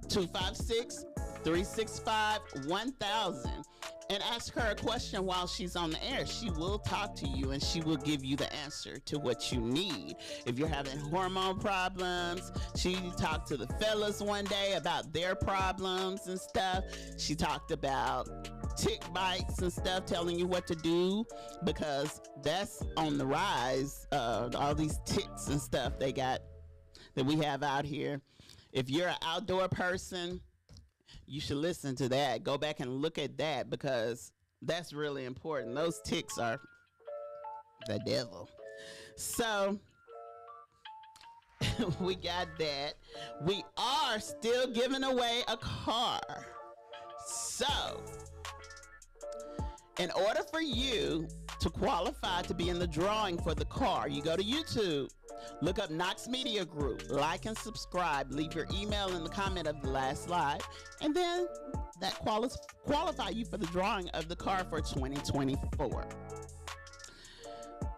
256-365-1000 and ask her a question while she's on the air. She will talk to you and she will give you the answer to what you need. If you're having hormone problems, she talked to the fellas one day about their problems and stuff. She talked about tick bites and stuff, telling you what to do, because that's on the rise. All these ticks and stuff they got that we have out here. If you're an outdoor person, you should listen to that. Go back and look at that, because that's really important. Those ticks are the devil. So we got that. We are still giving away a car. So in order for you to qualify to be in the drawing for the car, you go to YouTube, look up Knox Media Group, like and subscribe, leave your email in the comment of the last slide, and then that qualify you for the drawing of the car for 2024.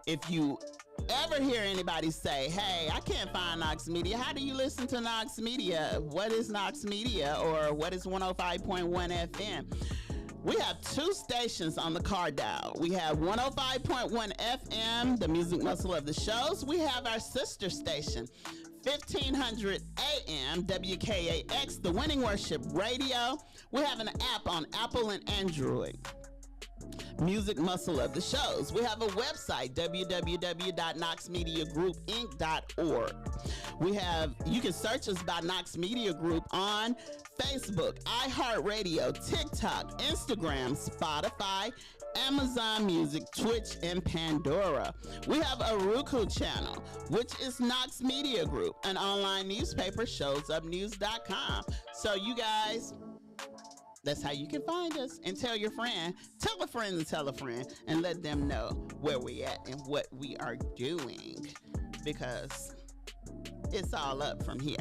If you ever hear anybody say, hey, I can't find Knox Media, how do you listen to Knox Media? What is Knox Media, or what is 105.1 FM? We have two stations on the car dial. We have 105.1 FM, the music muscle of the shows. We have our sister station, 1500 AM, WKAX, the Winning Worship Radio. We have an app on Apple and Android, music muscle of the shows. We have a website, www.knoxmediagroupinc.org. You can search us by Knox Media Group on Facebook, iHeartRadio, TikTok, Instagram, Spotify, Amazon Music, Twitch, and Pandora. We have a Roku channel, which is Knox Media Group, an online newspaper, showsupnews.com. So you guys, that's how you can find us. And tell your friend, tell a friend to tell a friend, and let them know where we at and what we are doing, because it's all up from here.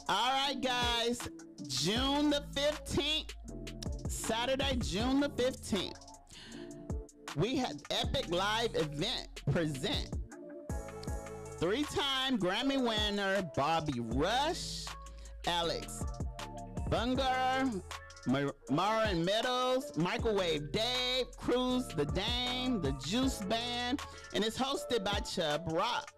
All right, guys, June the 15th, Saturday, June the 15th, we had Epic Live Event present three-time Grammy winner Bobby Rush, Alex Bunger, Marin Meadows, Microwave Dave, Cruz the Dame, the Juice Band, and it's hosted by Chubb Rock.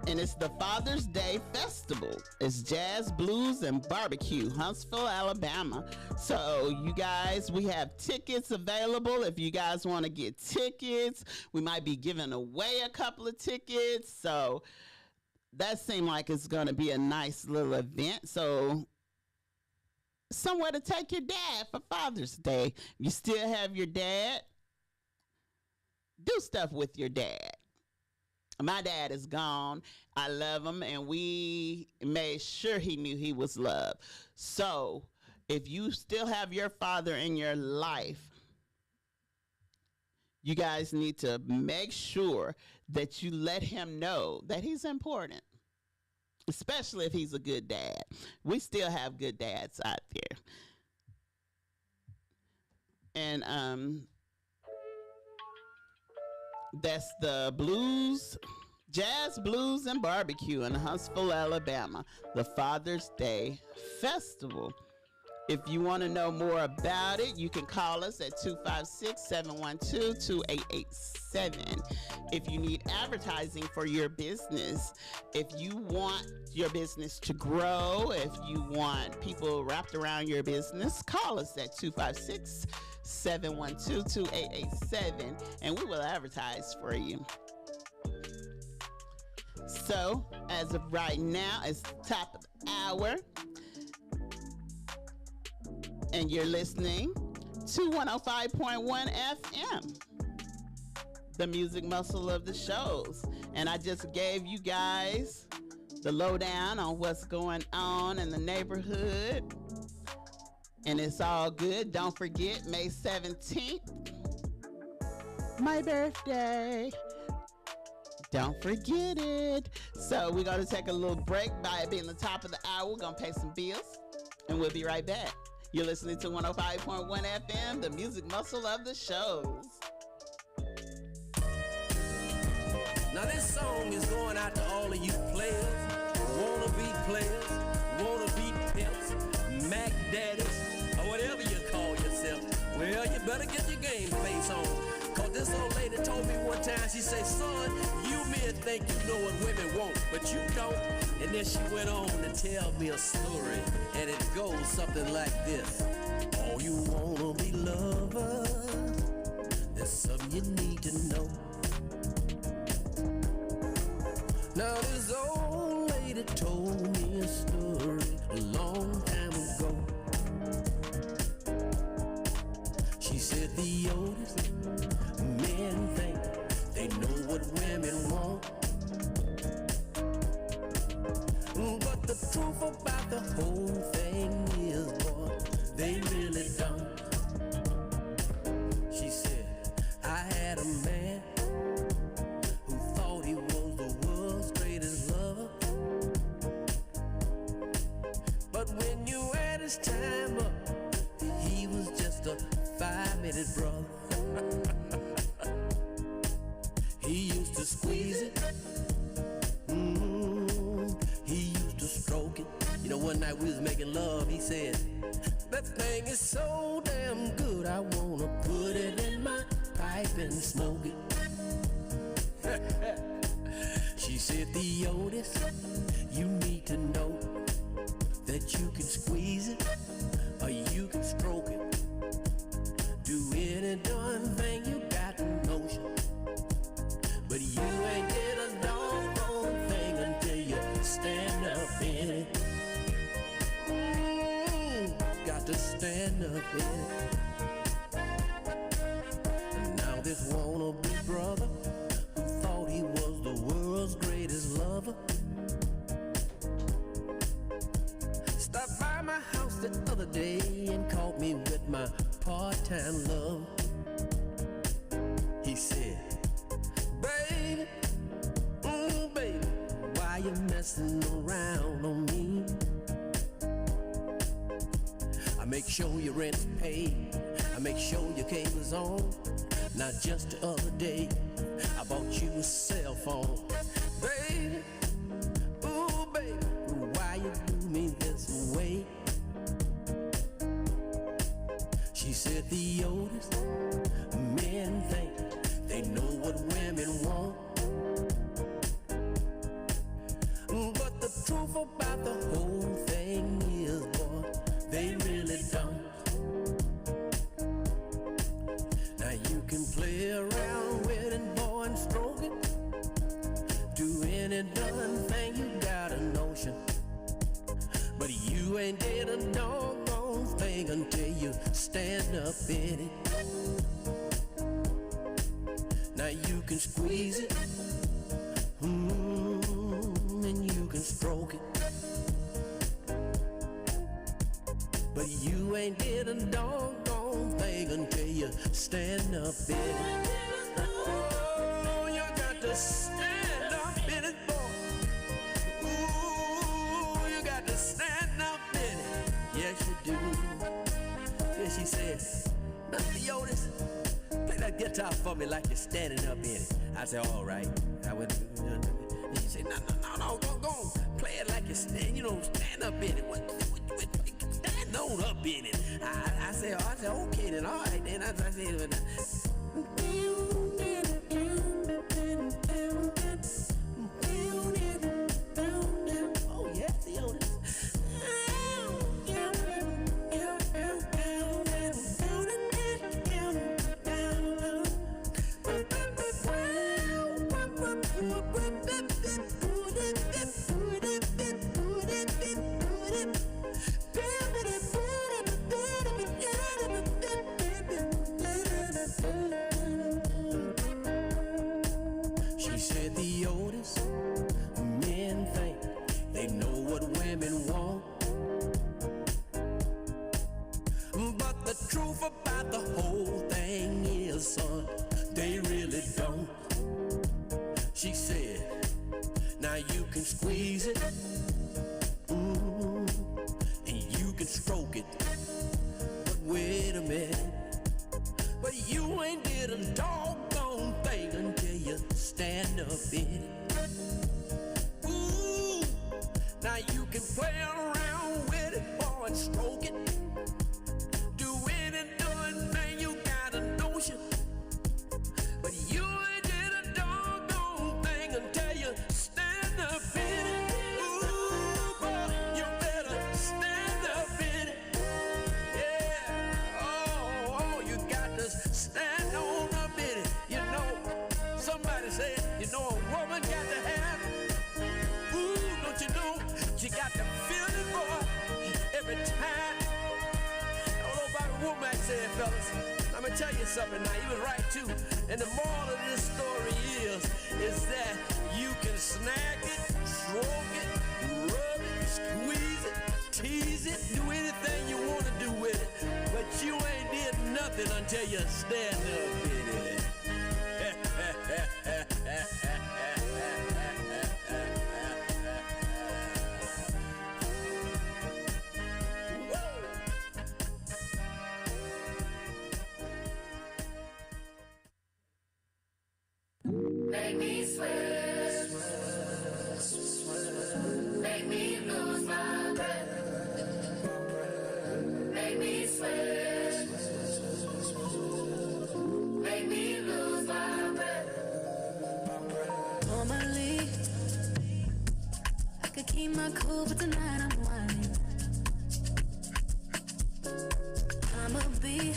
And it's the Father's Day Festival. It's jazz, blues, and barbecue, Huntsville, Alabama. So you guys, we have tickets available. If you guys want to get tickets, we might be giving away a couple of tickets. So that seemed like it's going to be a nice little event. So somewhere to take your dad for Father's Day. You still have your dad, do stuff with your dad. My dad is gone. I love him, and we made sure he knew he was loved. So if you still have your father in your life, you guys need to make sure that you let him know that he's important, especially if he's a good dad. We still have good dads out there. And that's the blues, jazz, blues, and barbecue in Huntsville, Alabama, the Father's Day Festival. If you want to know more about it, you can call us at 256-712-2887. If you need advertising for your business, if you want your business to grow, if you want people wrapped around your business, call us at 256-712-2887, and we will advertise for you. So, as of right now, it's the top of the hour, and you're listening to 105.1 FM, the music muscle of the shows. And I just gave you guys the lowdown on what's going on in the neighborhood. And it's all good. Don't forget, May 17th, my birthday. Don't forget it. So we're going to take a little break by it being the top of the hour. We're going to pay some bills, and we'll be right back. You're listening to 105.1 FM, the music muscle of the shows. Now this song is going out to all of you players, players, wanna-be pimps, Mac daddies, or whatever you call yourself. Well, you better get your game face on. Cause this old lady told me one time, she said, son, you men think you know what women want, but you don't. And then she went on to tell me a story, and it goes something like this. Oh, you wanna be lovers? There's something you need to know. Now this old lady told me a story a long time ago. She said the oldest men think they know what women want, but the truth about the whole thing is, boy, they really don't. She said, I had a man who thought he was the world's greatest lover, but when you add his time up, he was just a 5-minute brother. He used to squeeze it, he used to stroke it. You know, one night we was making love, he said, that thing is so damn good, I wanna put it in my pipe and smoke it. She said, Theodis, you need to know that you can squeeze it or you can stroke it. Do any darn thing you got the notion, but you ain't get a doggone thing until you stand up in it. Got to stand up in it. this wannabe brother who thought he was the world's greatest lover. Stopped by my house the other day and caught me with my part-time love. He said, baby, baby, why you messing around on me? I make sure your rent's paid, I make sure your cable's on. Not just the other day, I bought you a cell phone. Baby, ooh baby, why you do me this way? She said, Theodis, men think they know what women want, but the truth about the whole thing is, boy, they really don't. Now you can play around with it, boy, and stroke it, do any darn thing, you got a notion, but you ain't did a doggone thing until you stand up in it. Now you can squeeze it, and you can stroke it, but you ain't did a doggone thing until you stand up in it. Oh, you got to stand up in it, boy. Ooh, you got to stand up in it. Yes, you do. Then she said, now, Theodis, play that guitar for me like you're standing up in it. I said, all right. I went, and she said, no, go play it like you're stand up in it. What stand on up in it. I said, okay then, all right then. I said, oh yeah, Theodis. She said, Theodis, men think they know what women want, but the truth about the whole thing is, son, they really don't. She said, now you can squeeze it, and you can stroke it, but wait a minute, but you ain't did a doggone thing until you stand up in it. Ooh, now you can play around with it, boy, and stroke it, do any darn thing, you got a notion, but you ain't did a doggone thing until you stand up in it. Ooh, boy, you better stand up in it. Yeah, oh, you got to stand on up in it. You know, somebody said, a woman got to have, ooh, don't you know, she got to feel it, boy, every time. I don't know about what Womack said, fellas. I'm gonna tell you something now, he was right too. And the moral of this story is that you can snag it, stroke it, rub it, squeeze it, tease it, do anything you want to do with it, but you ain't did nothing until you stand up in it. Make me sweat, make me lose my breath, make me sweat, make me lose my breath. Normally, I could keep my cool, but tonight I'm whining. I'ma be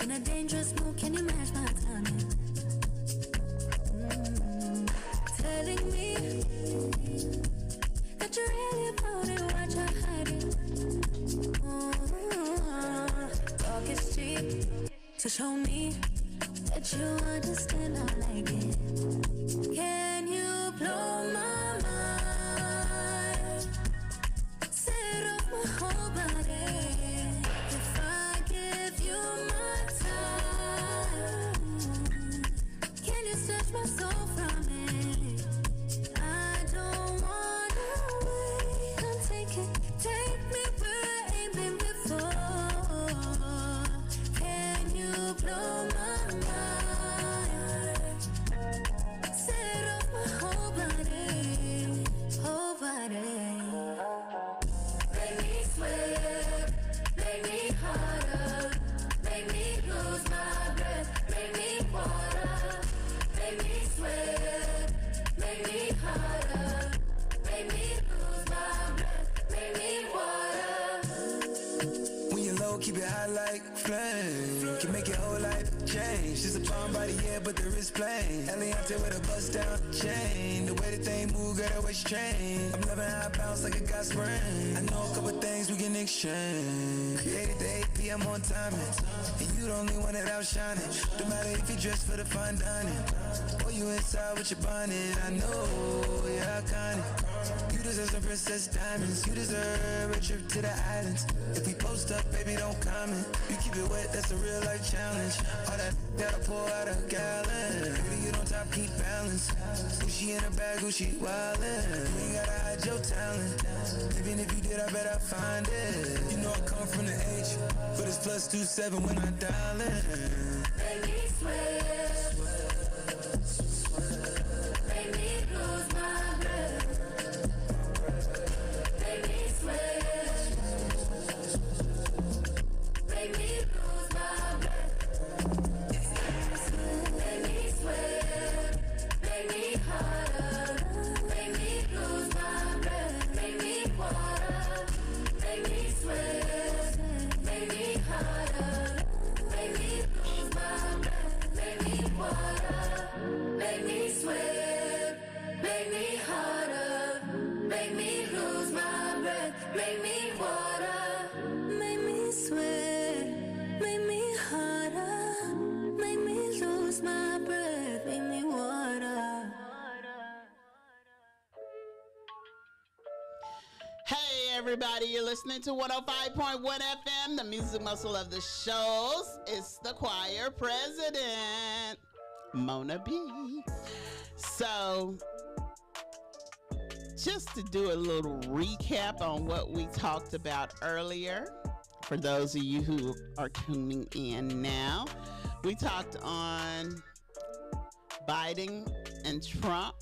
in a dangerous mood, can you match my timing? Telling me that you really about it, what you're hiding. Talk is cheap, so show me that you understand I like it. Can you blow my mind? Set off my whole body. If I give you my time, can you snatch my soul from it? I don't wanna wait. Come take me where I ain't been before. Can you blow my mind? Set off my whole body, whole body. Make me sweat, make me harder, make me lose my breath, make me water, make me sweat, make me harder, make me lose my breath, make me water. When you're low, keep it high like flame. Can make your whole life change. She's a palm body, yeah, but the wrist plain. Eliante with a bust down chain. The way the thing move, got always trained. I'm loving how I bounce like a got spring. I know a couple things we can exchange. Created the 8 p.m. on timing. And you the only one that outshining. No matter if you dress for the fine dining or you inside with your bonnet. I know you're iconic. You deserve some princess diamonds. You deserve a trip to the islands. If we post up, baby, don't comment. You keep it wet, that's a real life challenge. All that gotta pour out a gallon. Baby, you don't top, keep balance. Gucci in a bag, Gucci wildin'. You ain't gotta hide your talent. Even if you did, I bet I find it. You know I come from the H, but it's +27 when I dial in. Make me sweat, make me lose my breath, make me sweat, make me lose my breath, make me sweat, make me harder, make me lose my breath, make me water, make me sweat, make me harder, make me lose my breath, make me water, make me sweat, make me harder, make me lose my breath, make me water. Make me sweat, make me harder, make me lose my breath, make me water. Hey everybody, you're listening to 105.1 FM, the music muscle of the shows. It's the choir president, Mona B. So, just to do a little recap on what we talked about earlier, for those of you who are tuning in now, we talked on Biden and Trump.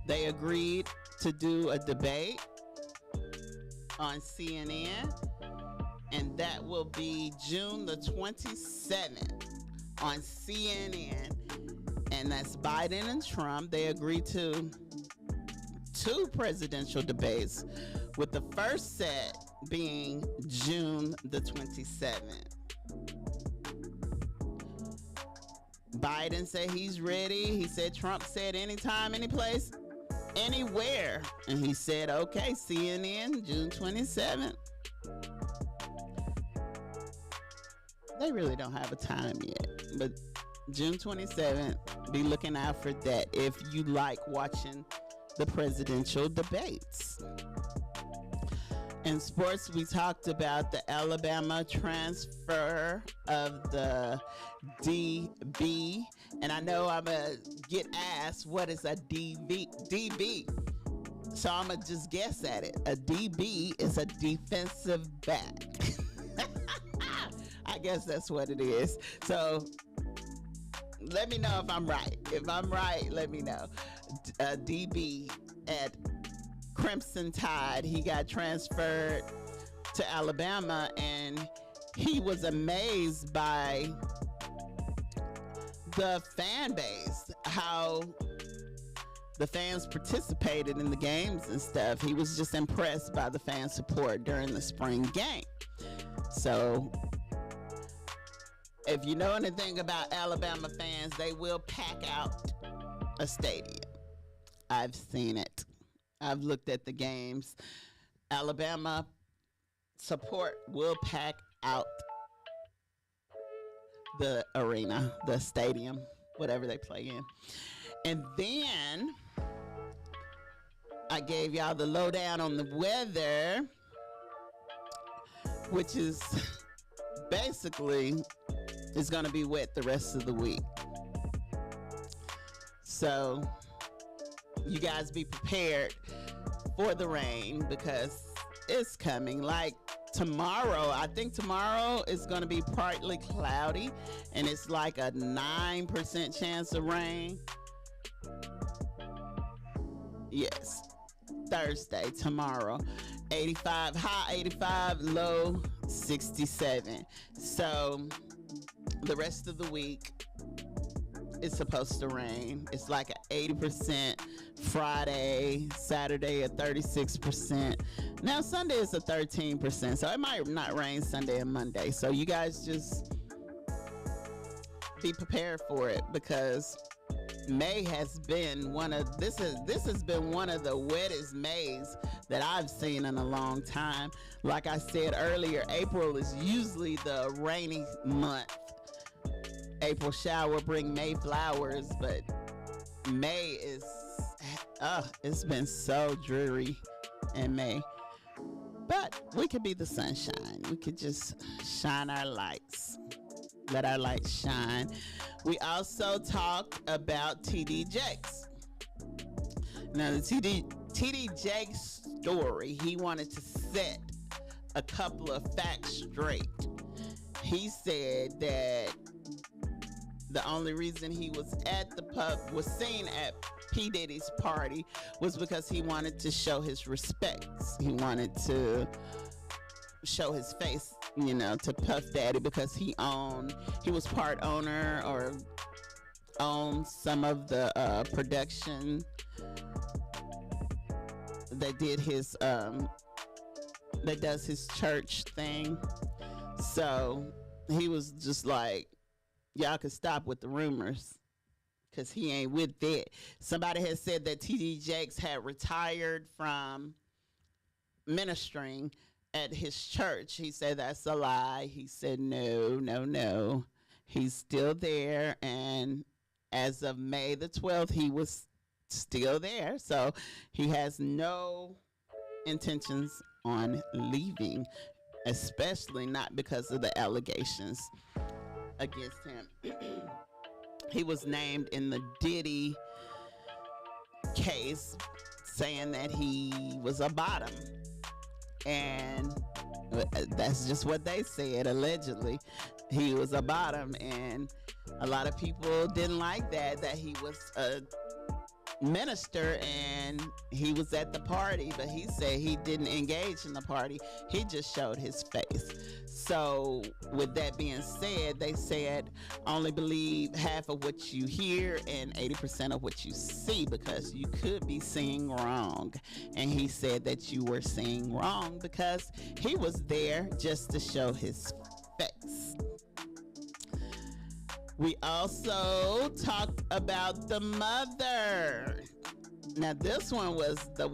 They agreed to do a debate on CNN, and that will be June the 27th on CNN, and that's Biden and Trump. They agreed to 2 presidential debates, with the first set being June the 27th. Biden said he's ready. He said Trump said anytime, anyplace, anywhere. And he said, okay, CNN, June 27th. They really don't have a time yet, but June 27th, be looking out for that if you like watching the presidential debates. In sports, we talked about the Alabama transfer of the DB. And I know I'm going to get asked, what is a DB? So I'm going to just guess at it. A DB is a defensive back. I guess that's what it is. So let me know if I'm right. If I'm right, let me know. DB at Crimson Tide, he got transferred to Alabama, and he was amazed by the fan base, how the fans participated in the games and stuff. He was just impressed by the fan support during the spring game. So if you know anything about Alabama fans, they will pack out a stadium. I've seen it. I've looked at the games. Alabama support will pack out the arena, the stadium, whatever they play in. And then I gave y'all the lowdown on the weather, which is basically it's going to be wet the rest of the week. So you guys be prepared for the rain because it's coming. Like tomorrow, I think tomorrow is going to be partly cloudy and it's like a 9% chance of rain. Yes. Thursday, tomorrow, 85, high 85, low 67. So the rest of the week it's supposed to rain. It's like an 80% Friday, Saturday a 36%. Now Sunday is a 13%, so it might not rain Sunday and Monday. So you guys just be prepared for it because May has been this has been one of the wettest Mays that I've seen in a long time. Like I said earlier, April is usually the rainy month. April shower bring May flowers, but May is it's been so dreary in May. But we could be the sunshine. We could just shine our lights. Let our light shine. We also talk about TD Jakes. Now, the TD Jakes story, he wanted to set a couple of facts straight. He said that the only reason he was was seen at P. Diddy's party was because he wanted to show his respects. He wanted to show his face, to Puff Daddy because he was part owner or owned some of the production that did that does his church thing. So he was just like, y'all could stop with the rumors because he ain't with that. Somebody has said that TD Jakes had retired from ministering at his church. He said that's a lie. He said no. He's still there, and as of May the 12th, he was still there. So he has no intentions on leaving, especially not because of the allegations against him. He was named in the Diddy case saying that he was a bottom. And that's just what they said. Allegedly, he was a bottom, and a lot of people didn't like that he was a minister and he was at the party, but he said he didn't engage in the party. He just showed his face. So with that being said, they said only believe half of what you hear and 80% of what you see because you could be seeing wrong. And he said that you were seeing wrong because he was there just to show his face. We also talked about the mother. Now this one was the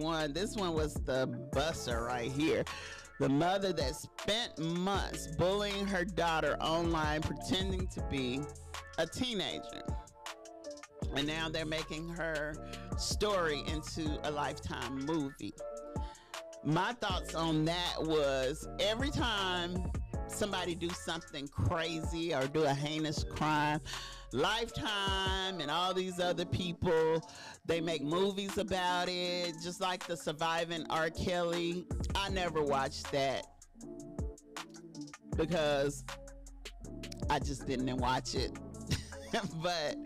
busser right here. The mother that spent months bullying her daughter online pretending to be a teenager. And now they're making her story into a Lifetime movie. My thoughts on that was every time somebody do something crazy or do a heinous crime, Lifetime and all these other people, they make movies about it, just like the Surviving R. Kelly. I never watched that because I just didn't watch it. But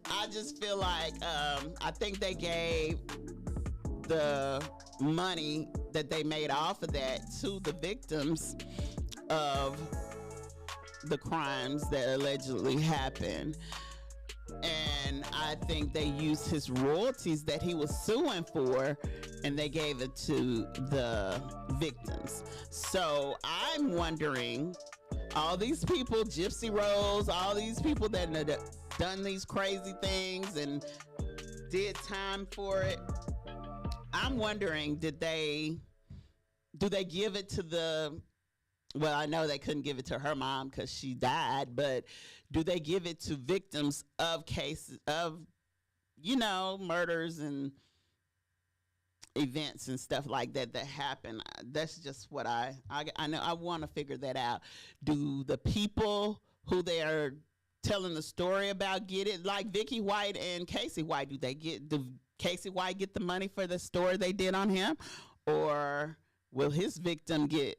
I just feel like I think they gave the money that they made off of that to the victims of the crimes that allegedly happened. And I think they used his royalties that he was suing for and they gave it to the victims. So I'm wondering, all these people, Gypsy Rose, all these people that have done these crazy things and did time for it, I'm wondering, do they give it to the well, I know they couldn't give it to her mom because she died, but do they give it to victims of cases of, murders and events and stuff like that happen? That's just what I know. I want to figure that out. Do the people who they are telling the story about get it, like Vicky White and Casey White? Do Casey White get the money for the story they did on him, or will his victim get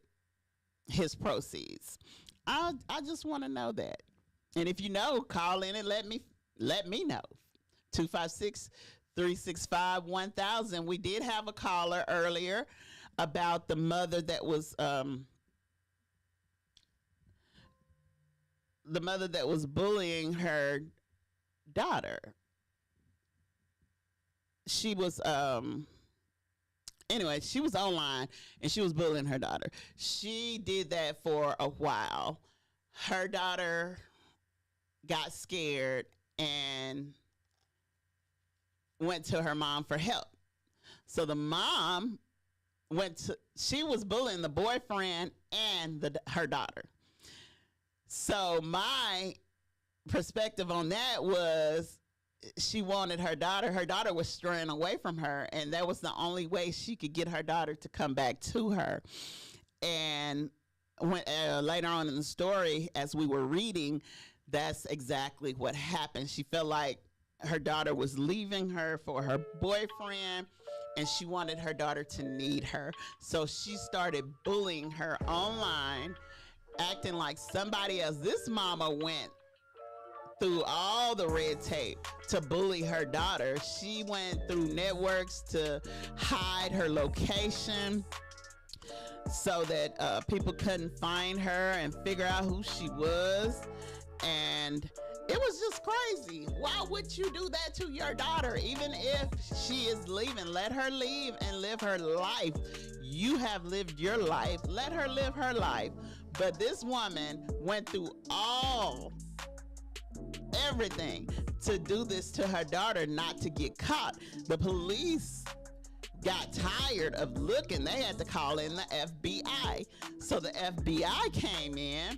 his proceeds? I just want to know that. And if you know, call in and let me know. 256-365-1000. We did have a caller earlier about the mother that was bullying her daughter. She was anyway, she was online and she was bullying her daughter. She did that for a while. Her daughter got scared and went to her mom for help. So the mom she was bullying the boyfriend and her daughter. So my perspective on that was, she wanted her daughter. Her daughter was straying away from her, and that was the only way she could get her daughter to come back to her. And when later on in the story, as we were reading, that's exactly what happened. She felt like her daughter was leaving her for her boyfriend, and she wanted her daughter to need her. So she started bullying her online, acting like somebody else. This mama went through all the red tape to bully her daughter. She went through networks to hide her location so that people couldn't find her and figure out who she was. And it was just crazy. Why would you do that to your daughter? Even if she is leaving, let her leave and live her life. You have lived your life. Let her live her life. But this woman went through everything to do this to her daughter, not to get caught. The police got tired of looking. They had to call in the FBI. So the FBI came in,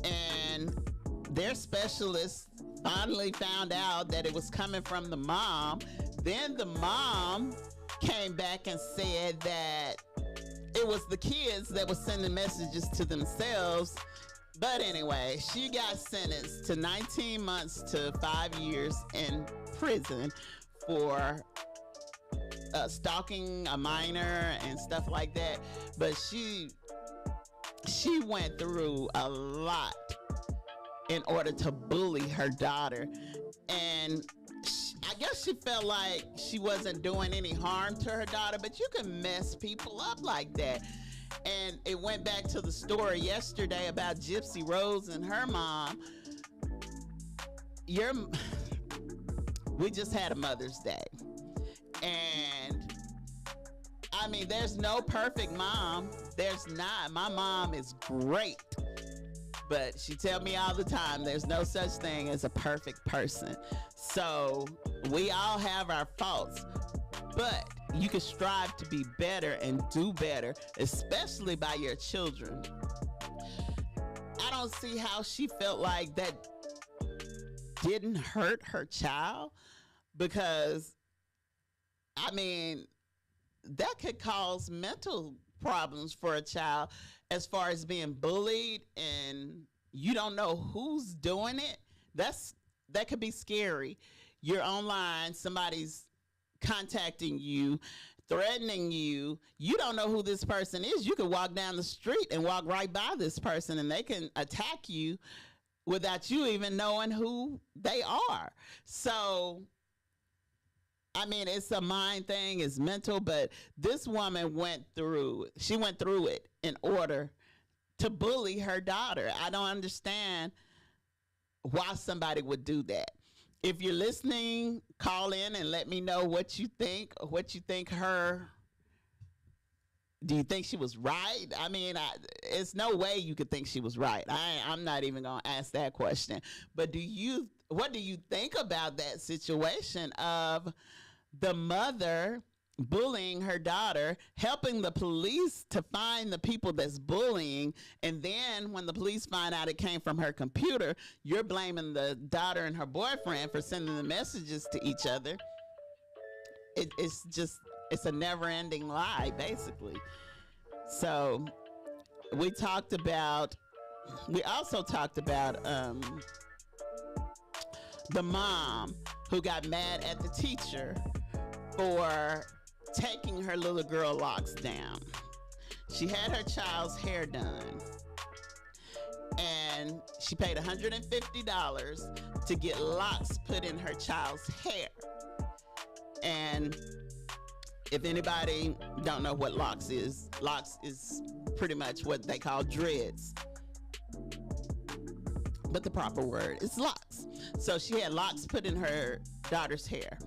and their specialists finally found out that it was coming from the mom. Then the mom came back and said that it was the kids that were sending messages to themselves. But anyway, she got sentenced to 19 months to 5 years in prison for stalking a minor and stuff like that. But she went through a lot in order to bully her daughter. And I guess she felt like she wasn't doing any harm to her daughter, but you can mess people up like that. And it went back to the story yesterday about Gypsy Rose and her mom. We just had a Mother's Day. And I mean, there's no perfect mom. There's not. My mom is great. But she tell me all the time, there's no such thing as a perfect person. So we all have our faults. But you can strive to be better and do better, especially by your children. I don't see how she felt like that didn't hurt her child, because, I mean, that could cause mental problems for a child as far as being bullied and you don't know who's doing it. That could be scary. You're online, somebody's contacting you, threatening you. You don't know who this person is. You could walk down the street and walk right by this person and they can attack you without you even knowing who they are. So, I mean, it's a mind thing, it's mental, but this woman went through it in order to bully her daughter. I don't understand why somebody would do that. If you're listening, call in and let me know what you think. Do you think she was right? I mean, it's no way you could think she was right. I'm not even going to ask that question. But what do you think about that situation of the mother bullying her daughter, helping the police to find the people that's bullying, and then when the police find out it came from her computer, you're blaming the daughter and her boyfriend for sending the messages to each other. It's a never-ending lie, basically. So we also talked about the mom who got mad at the teacher for taking her little girl locks down. She had her child's hair done, and she paid $150 to get locks put in her child's hair. And if anybody don't know what locks is pretty much what they call dreads, but the proper word is locks. So she had locks put in her daughter's hair.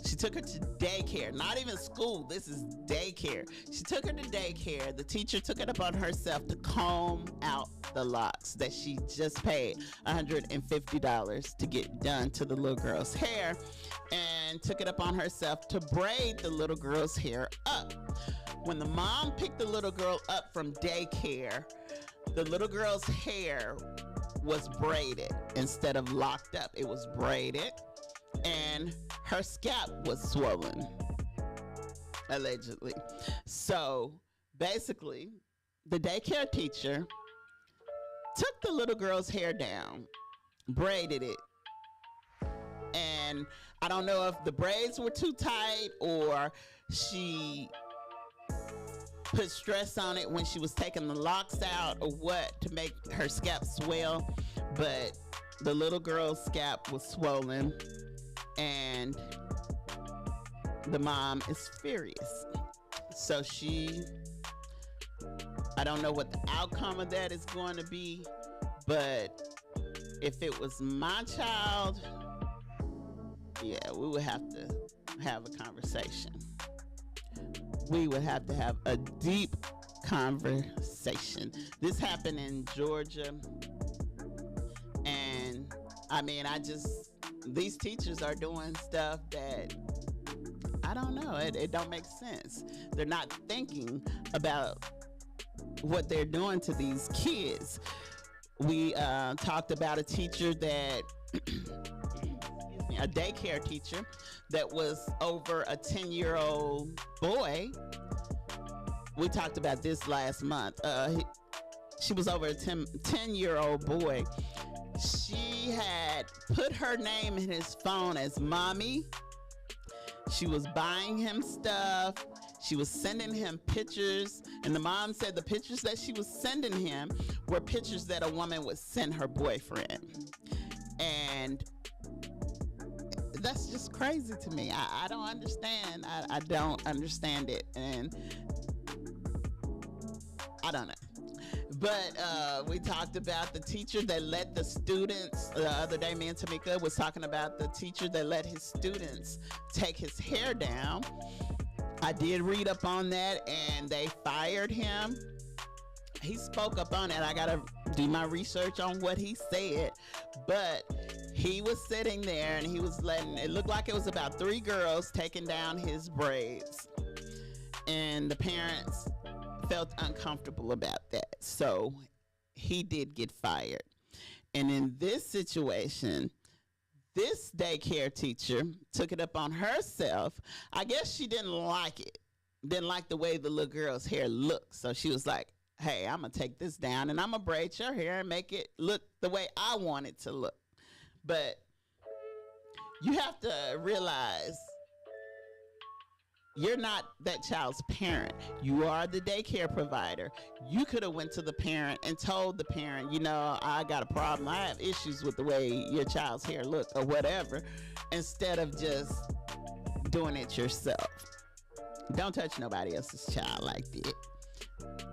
She took her to daycare, not even school. This is daycare. She took her to daycare. The teacher took it upon herself to comb out the locks that she just paid $150 to get done to the little girl's hair, and took it upon herself to braid the little girl's hair up. When the mom picked the little girl up from daycare, the little girl's hair was braided instead of locked up. It was braided, and her scalp was swollen, allegedly. So basically, the daycare teacher took the little girl's hair down, braided it, and I don't know if the braids were too tight or she put stress on it when she was taking the locks out or what to make her scalp swell, but the little girl's scalp was swollen, and the mom is furious. So I don't know what the outcome of that is going to be, but if it was my child, yeah, we would have to have a conversation. We would have to have a deep conversation. This happened in Georgia, and I mean, these teachers are doing stuff that, I don't know, it don't make sense. They're not thinking about what they're doing to these kids. We talked about a teacher that, a daycare teacher that was over a 10-year-old boy. We talked about this last month. She was over a 10-year-old boy. She had put her name in his phone as mommy. She was buying him stuff. She was sending him pictures. And the mom said the pictures that she was sending him were pictures that a woman would send her boyfriend. And that's just crazy to me. I don't understand. I don't understand it. And I don't know. But we talked about the teacher that let the students, the other day me and Tamika was talking about the teacher that let his students take his hair down. I did read up on that, and they fired him. He spoke up on it. I gotta do my research on what he said, but he was sitting there and he was letting, it looked like it was about 3 girls taking down his braids, and the parents felt uncomfortable about that. So he did get fired. And in this situation, this daycare teacher took it up on herself. I guess she didn't like it, didn't like the way the little girl's hair looked. So she was like, hey, I'm going to take this down and I'm going to braid your hair and make it look the way I want it to look. But you have to realize you're not that child's parent. You are the daycare provider. You could have went to the parent and told the parent, you know, I got a problem. I have issues with the way your child's hair look or whatever, instead of just doing it yourself. Don't touch nobody else's child like that.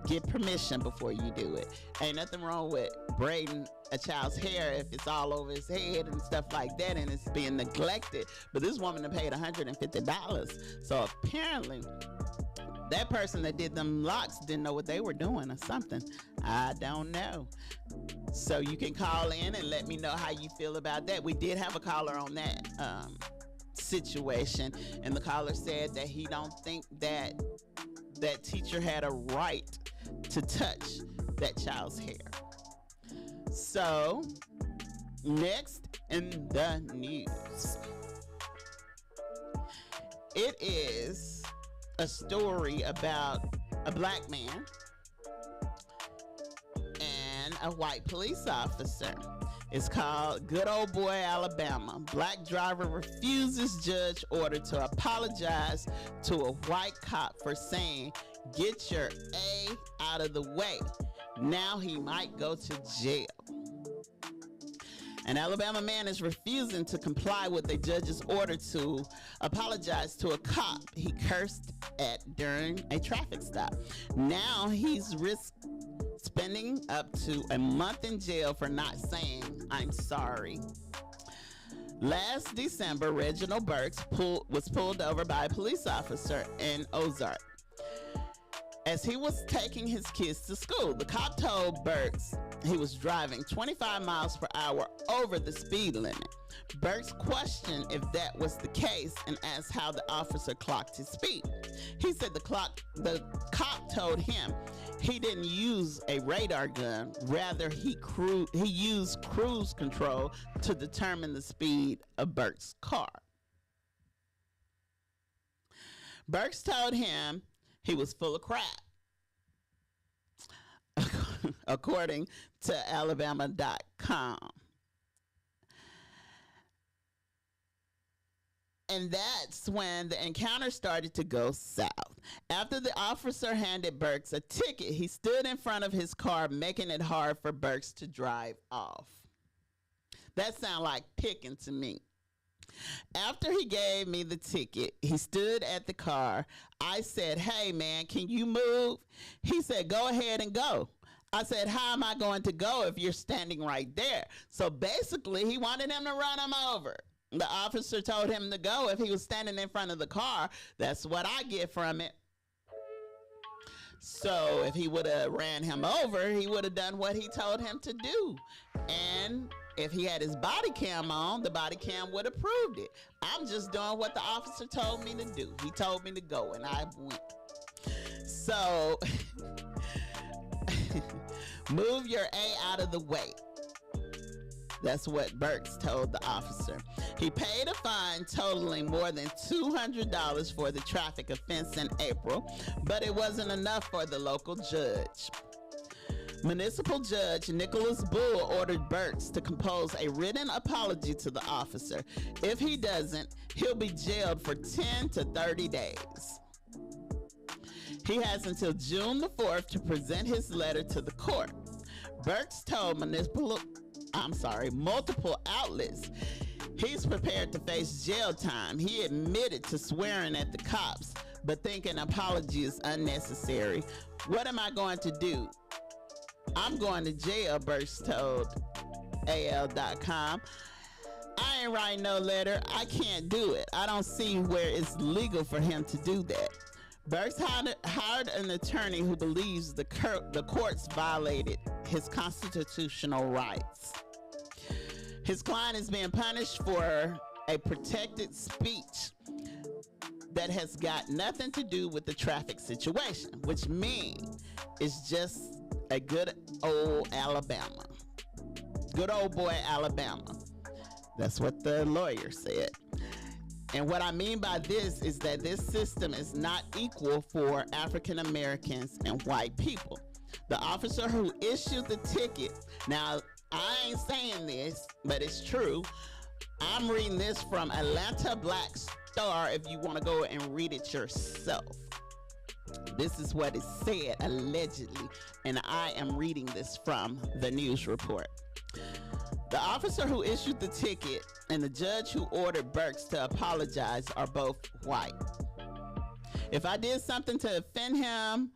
Get permission before you do it. Ain't nothing wrong with braiding a child's hair if it's all over his head and stuff like that and it's being neglected. But this woman paid $150. So apparently that person that did them locks didn't know what they were doing or something. I don't know. So you can call in and let me know how you feel about that. We did have a caller on that situation, and the caller said that he don't think that that teacher had a right to touch that child's hair. So, next in the news, it is a story about a black man and a white police officer. It's called Good Old Boy, Alabama. Black driver refuses judge order to apologize to a white cop for saying, "Get your A out of the way." Now he might go to jail. An Alabama man is refusing to comply with a judge's order to apologize to a cop he cursed at during a traffic stop. Now he's spending up to a month in jail for not saying, "I'm sorry." Last December, Reginald Burks was pulled over by a police officer in Ozark as he was taking his kids to school. The cop told Burks he was driving 25 miles per hour over the speed limit. Burks questioned if that was the case and asked how the officer clocked his speed. He said the cop told him he didn't use a radar gun, rather he used cruise control to determine the speed of Burks' car. Burks told him he was full of crap, according to Alabama.com. And that's when the encounter started to go south. After the officer handed Burks a ticket, he stood in front of his car, making it hard for Burks to drive off. That sounds like picking to me. After he gave me the ticket, he stood at the car. I said, "Hey, man, can you move?" He said, "Go ahead and go." I said, "How am I going to go if you're standing right there?" So basically, he wanted him to run him over. The officer told him to go if he was standing in front of the car. That's what I get from it. So if he would have ran him over, he would have done what he told him to do. And if he had his body cam on, the body cam would have proved it. I'm just doing what the officer told me to do. He told me to go, and I went. So, move your A out of the way. That's what Burks told the officer. He paid a fine totaling more than $200 for the traffic offense in April, but it wasn't enough for the local judge. Municipal Judge Nicholas Bull ordered Burks to compose a written apology to the officer. If he doesn't, he'll be jailed for 10 to 30 days. He has until June the 4th to present his letter to the court. Burks told multiple outlets he's prepared to face jail time. He admitted to swearing at the cops, but thinking an apology is unnecessary. "What am I going to do? I'm going to jail," Burks told AL.com. "I ain't writing no letter. I can't do it. I don't see where it's legal for him to do that." Burks hired an attorney who believes the courts violated his constitutional rights. His client is being punished for a protected speech that has got nothing to do with the traffic situation, which means it's just a good old Alabama. Good old boy Alabama. That's what the lawyer said. And what I mean by this is that this system is not equal for African Americans and white people. The officer who issued the ticket, now I ain't saying this, but it's true. I'm reading this from Atlanta Black Star if you want to go and read it yourself. This is what is said allegedly, and I am reading this from the news report. The officer who issued the ticket and the judge who ordered Burks to apologize are both white. If I did something to offend him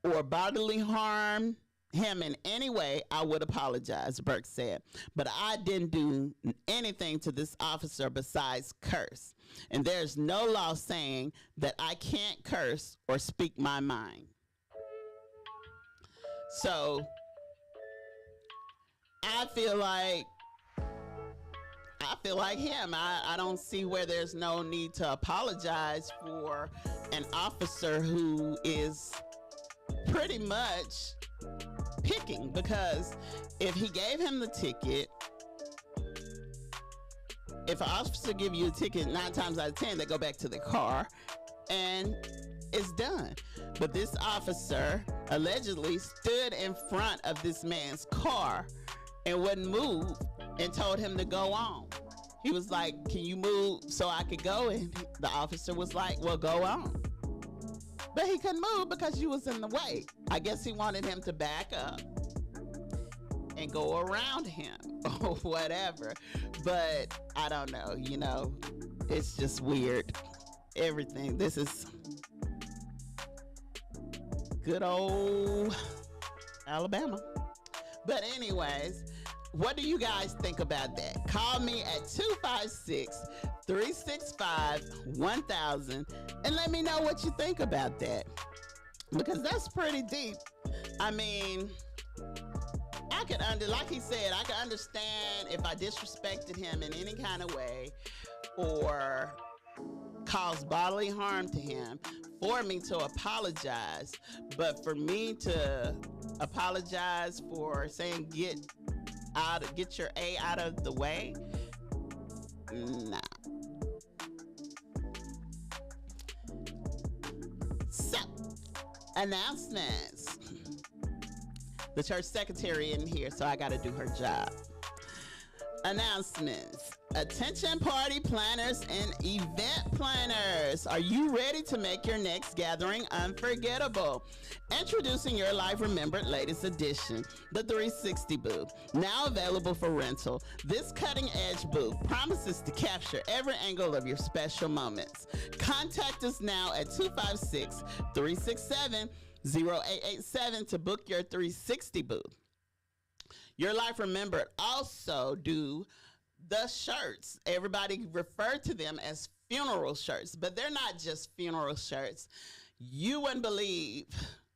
or bodily harm him in any way, I would apologize, Burks said. But I didn't do anything to this officer besides curse. And there's no law saying that I can't curse or speak my mind. So I feel feel like him. I don't see where there's no need to apologize for an officer who is pretty much picking, because if he gave him the ticket, if an officer give you a ticket, 9 times out of 10, they go back to the car and it's done. But this officer allegedly stood in front of this man's car and wouldn't move and told him to go on. He was like, can you move so I could go? And the officer was like, well, go on. But he couldn't move because you was in the way. I guess he wanted him to back up and go around him or whatever. But I don't know, you know, it's just weird. Everything. This is good old Alabama. But anyways, what do you guys think about that? Call me at 256-365-1000 and let me know what you think about that, because that's pretty deep. I mean, I could like he said, I could understand if I disrespected him in any kind of way or caused bodily harm to him, for me to apologize. But for me to apologize for saying get your A out of the way, nah. So, announcements. The church secretary in here, so I got to do her job. Announcements. Attention party planners and event planners. Are you ready to make your next gathering unforgettable? Introducing your Life Remembered latest edition, the 360 booth. Now available for rental. This cutting edge booth promises to capture every angle of your special moments. Contact us now at 256-367-0887 to book your 360 booth. Your Life Remembered also do the shirts. Everybody refer to them as funeral shirts, but they're not just funeral shirts. You wouldn't believe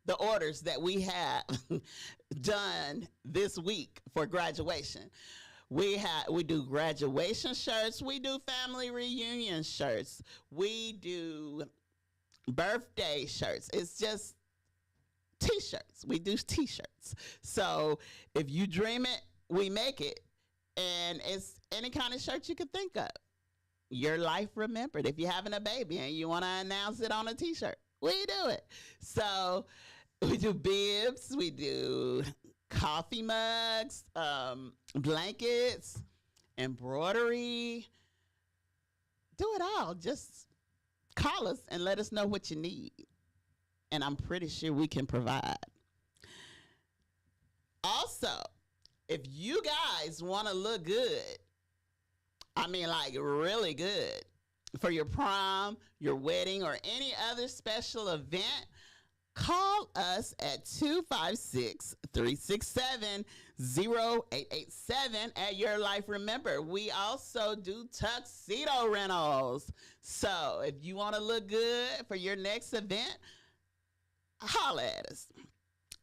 the orders that we have done this week for graduation. We do graduation shirts. We do family reunion shirts. We do birthday shirts. It's just T-shirts. We do T-shirts. So if you dream it, we make it. And it's any kind of shirt you could think of. Your Life Remembered. If you're having a baby and you want to announce it on a T-shirt, we do it. So we do bibs. We do coffee mugs, blankets, embroidery. Do it all. Just call us and let us know what you need. And I'm pretty sure we can provide. Also, if you guys want to look good, I mean like really good, for your prom, your wedding, or any other special event, call us at 256-367-0887 at Your Life Remember. We also do tuxedo rentals. So if you want to look good for your next event, holla at us.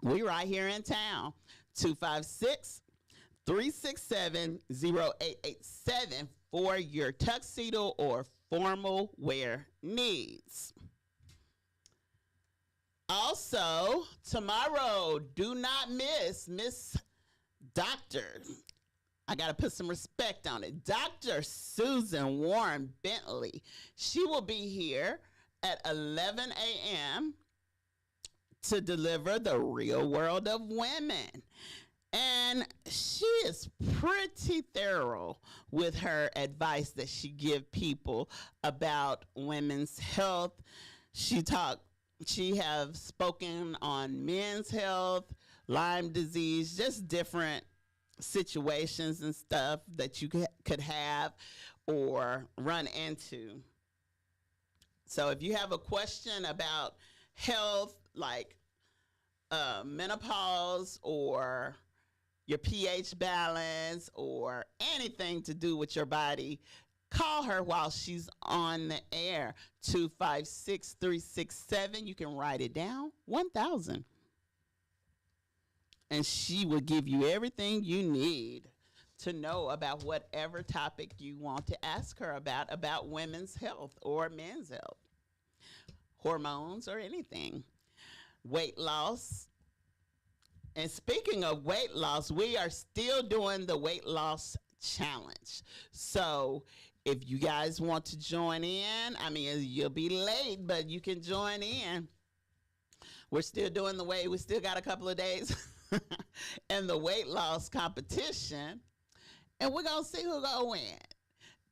We right here in town. 256-367-0887 for your tuxedo or formal wear needs. Also, tomorrow, do not miss Miss Dr. I got to put some respect on it. Dr. Susan Warren Bentley. She will be here at 11 a.m. to deliver the real world of women. And she is pretty thorough with her advice that she give people about women's health. She have spoken on men's health, Lyme disease, just different situations and stuff that you could have or run into. So if you have a question about health, like menopause or your pH balance or anything to do with your body, call her while she's on the air. 256-367. You can write it down. 1000. And she will give you everything you need to know about whatever topic you want to ask her about women's health or men's health, hormones or anything, weight loss. And speaking of weight loss, we are still doing the weight loss challenge. So if you guys want to join in, I mean, you'll be late, but you can join in. We're still doing we still got a couple of days in the weight loss competition, and we're going to see who's going to win.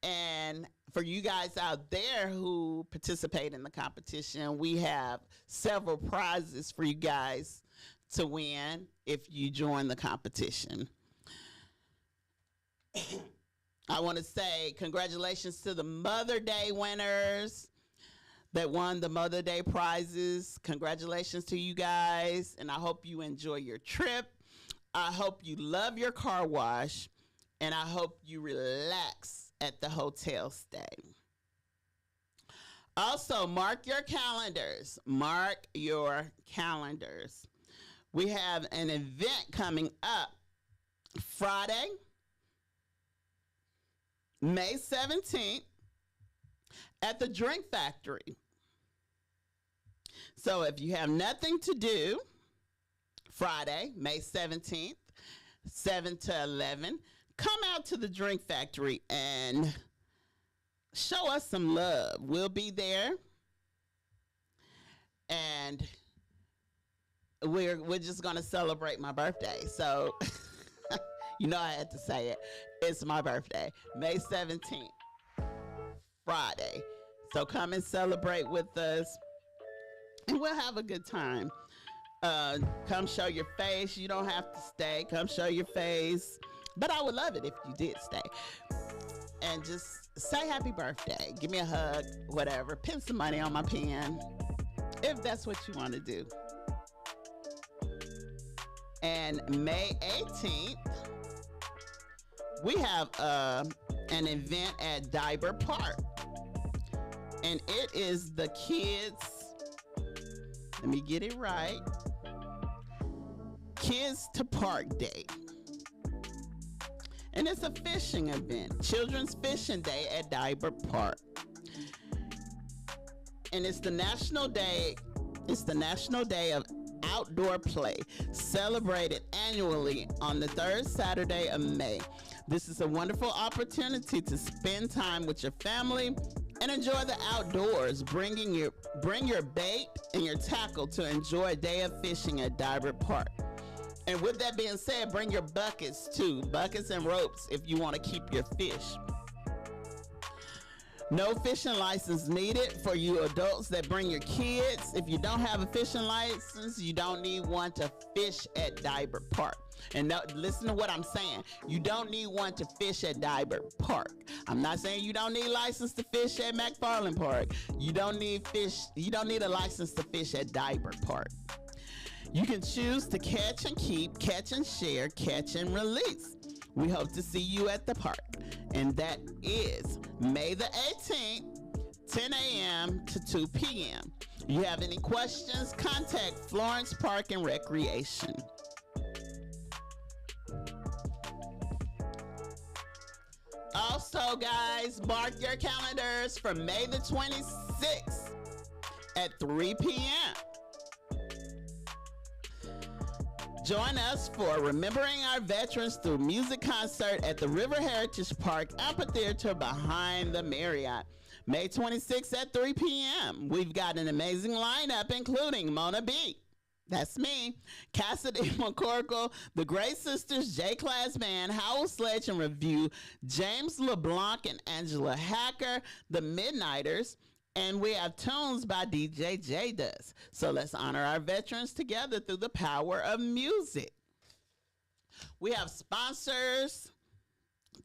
And for you guys out there who participate in the competition, we have several prizes for you guys to win if you join the competition. I want to say congratulations to the Mother Day winners that won the Mother Day prizes. Congratulations to you guys, and I hope you enjoy your trip. I hope you love your car wash, and I hope you relax at the hotel stay. Also, mark your calendars. Mark your calendars. We have an event coming up Friday, May 17th at the Drink Factory. So if you have nothing to do, Friday, May 17th, 7 to 11, come out to the Drink Factory and show us some love. We'll be there, and we're just going to celebrate my birthday. So, you know I had to say it. It's my birthday, May 17th, Friday. So come and celebrate with us, and we'll have a good time. Come show your face. You don't have to stay. Come show your face. But I would love it if you did stay. And just say happy birthday. Give me a hug, whatever. Pin some money on my pen, if that's what you want to do. And May 18th, we have an event at Diber Park. And it is the kids, let me get it right, Kids to Park Day. And it's a fishing event, Children's Fishing Day at Diber Park. And it's the National Day of Outdoor Play, celebrated annually on the third Saturday of May. This is a wonderful opportunity to spend time with your family and enjoy the outdoors. Bring your bait and your tackle to enjoy a day of fishing at Diber Park. And with that being said, bring your buckets too, buckets and ropes if you want to keep your fish. No fishing license needed for you adults that bring your kids. If you don't have a fishing license, you don't need one to fish at Diber Park. And now, listen to what I'm saying. You don't need one to fish at Diber Park. I'm not saying you don't need a license to fish at McFarland Park. You don't need a license to fish at Diber Park. You can choose to catch and keep, catch and share, catch and release. We hope to see you at the park. And that is May the 18th, 10 a.m. to 2 p.m. You have any questions, contact Florence Park and Recreation. Also, guys, mark your calendars for May the 26th at 3 p.m. Join us for Remembering Our Veterans through music concert at the River Heritage Park Amphitheater behind the Marriott. May 26th at 3 p.m. We've got an amazing lineup, including Mona B. That's me. Cassidy McCorkle, the Gray Sisters, J-Class Band, Howell Sledge and Review, James LeBlanc and Angela Hacker, the Midnighters, and we have tunes by DJ J Does. So let's honor our veterans together through the power of music. We have sponsors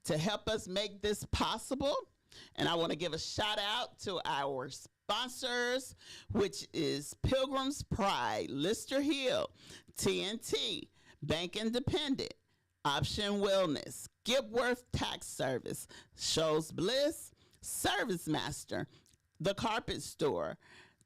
to help us make this possible. And I want to give a shout out to our sponsors, which is Pilgrim's Pride, Lister Hill, TNT, Bank Independent, Option Wellness, Gipworth Tax Service, Shows Bliss, Service Master, The Carpet Store,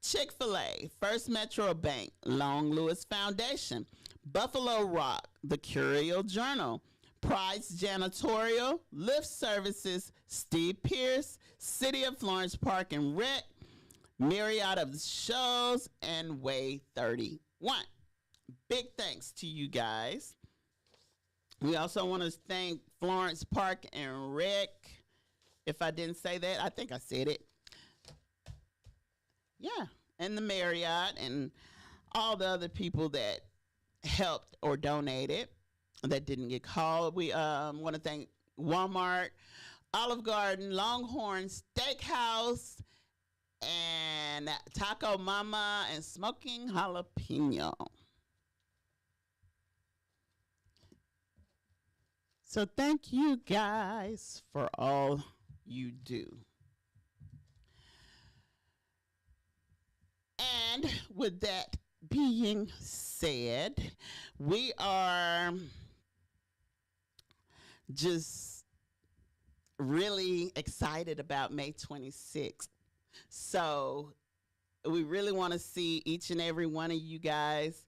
Chick-fil-A, First Metro Bank, Long Lewis Foundation, Buffalo Rock, The Curial Journal, Price Janitorial, Lift Services, Steve Pierce, City of Florence Park and Rec, Myriad of Shows, and Way 31. Big thanks to you guys. We also want to thank Florence Park and Rec. If I didn't say that, I think I said it. Yeah, and the Marriott and all the other people that helped or donated that didn't get called. We want to thank Walmart, Olive Garden, Longhorn Steakhouse, and Taco Mama and Smoking Jalapeno. So thank you guys for all you do. And with that being said, we are just really excited about May 26th. So we really want to see each and every one of you guys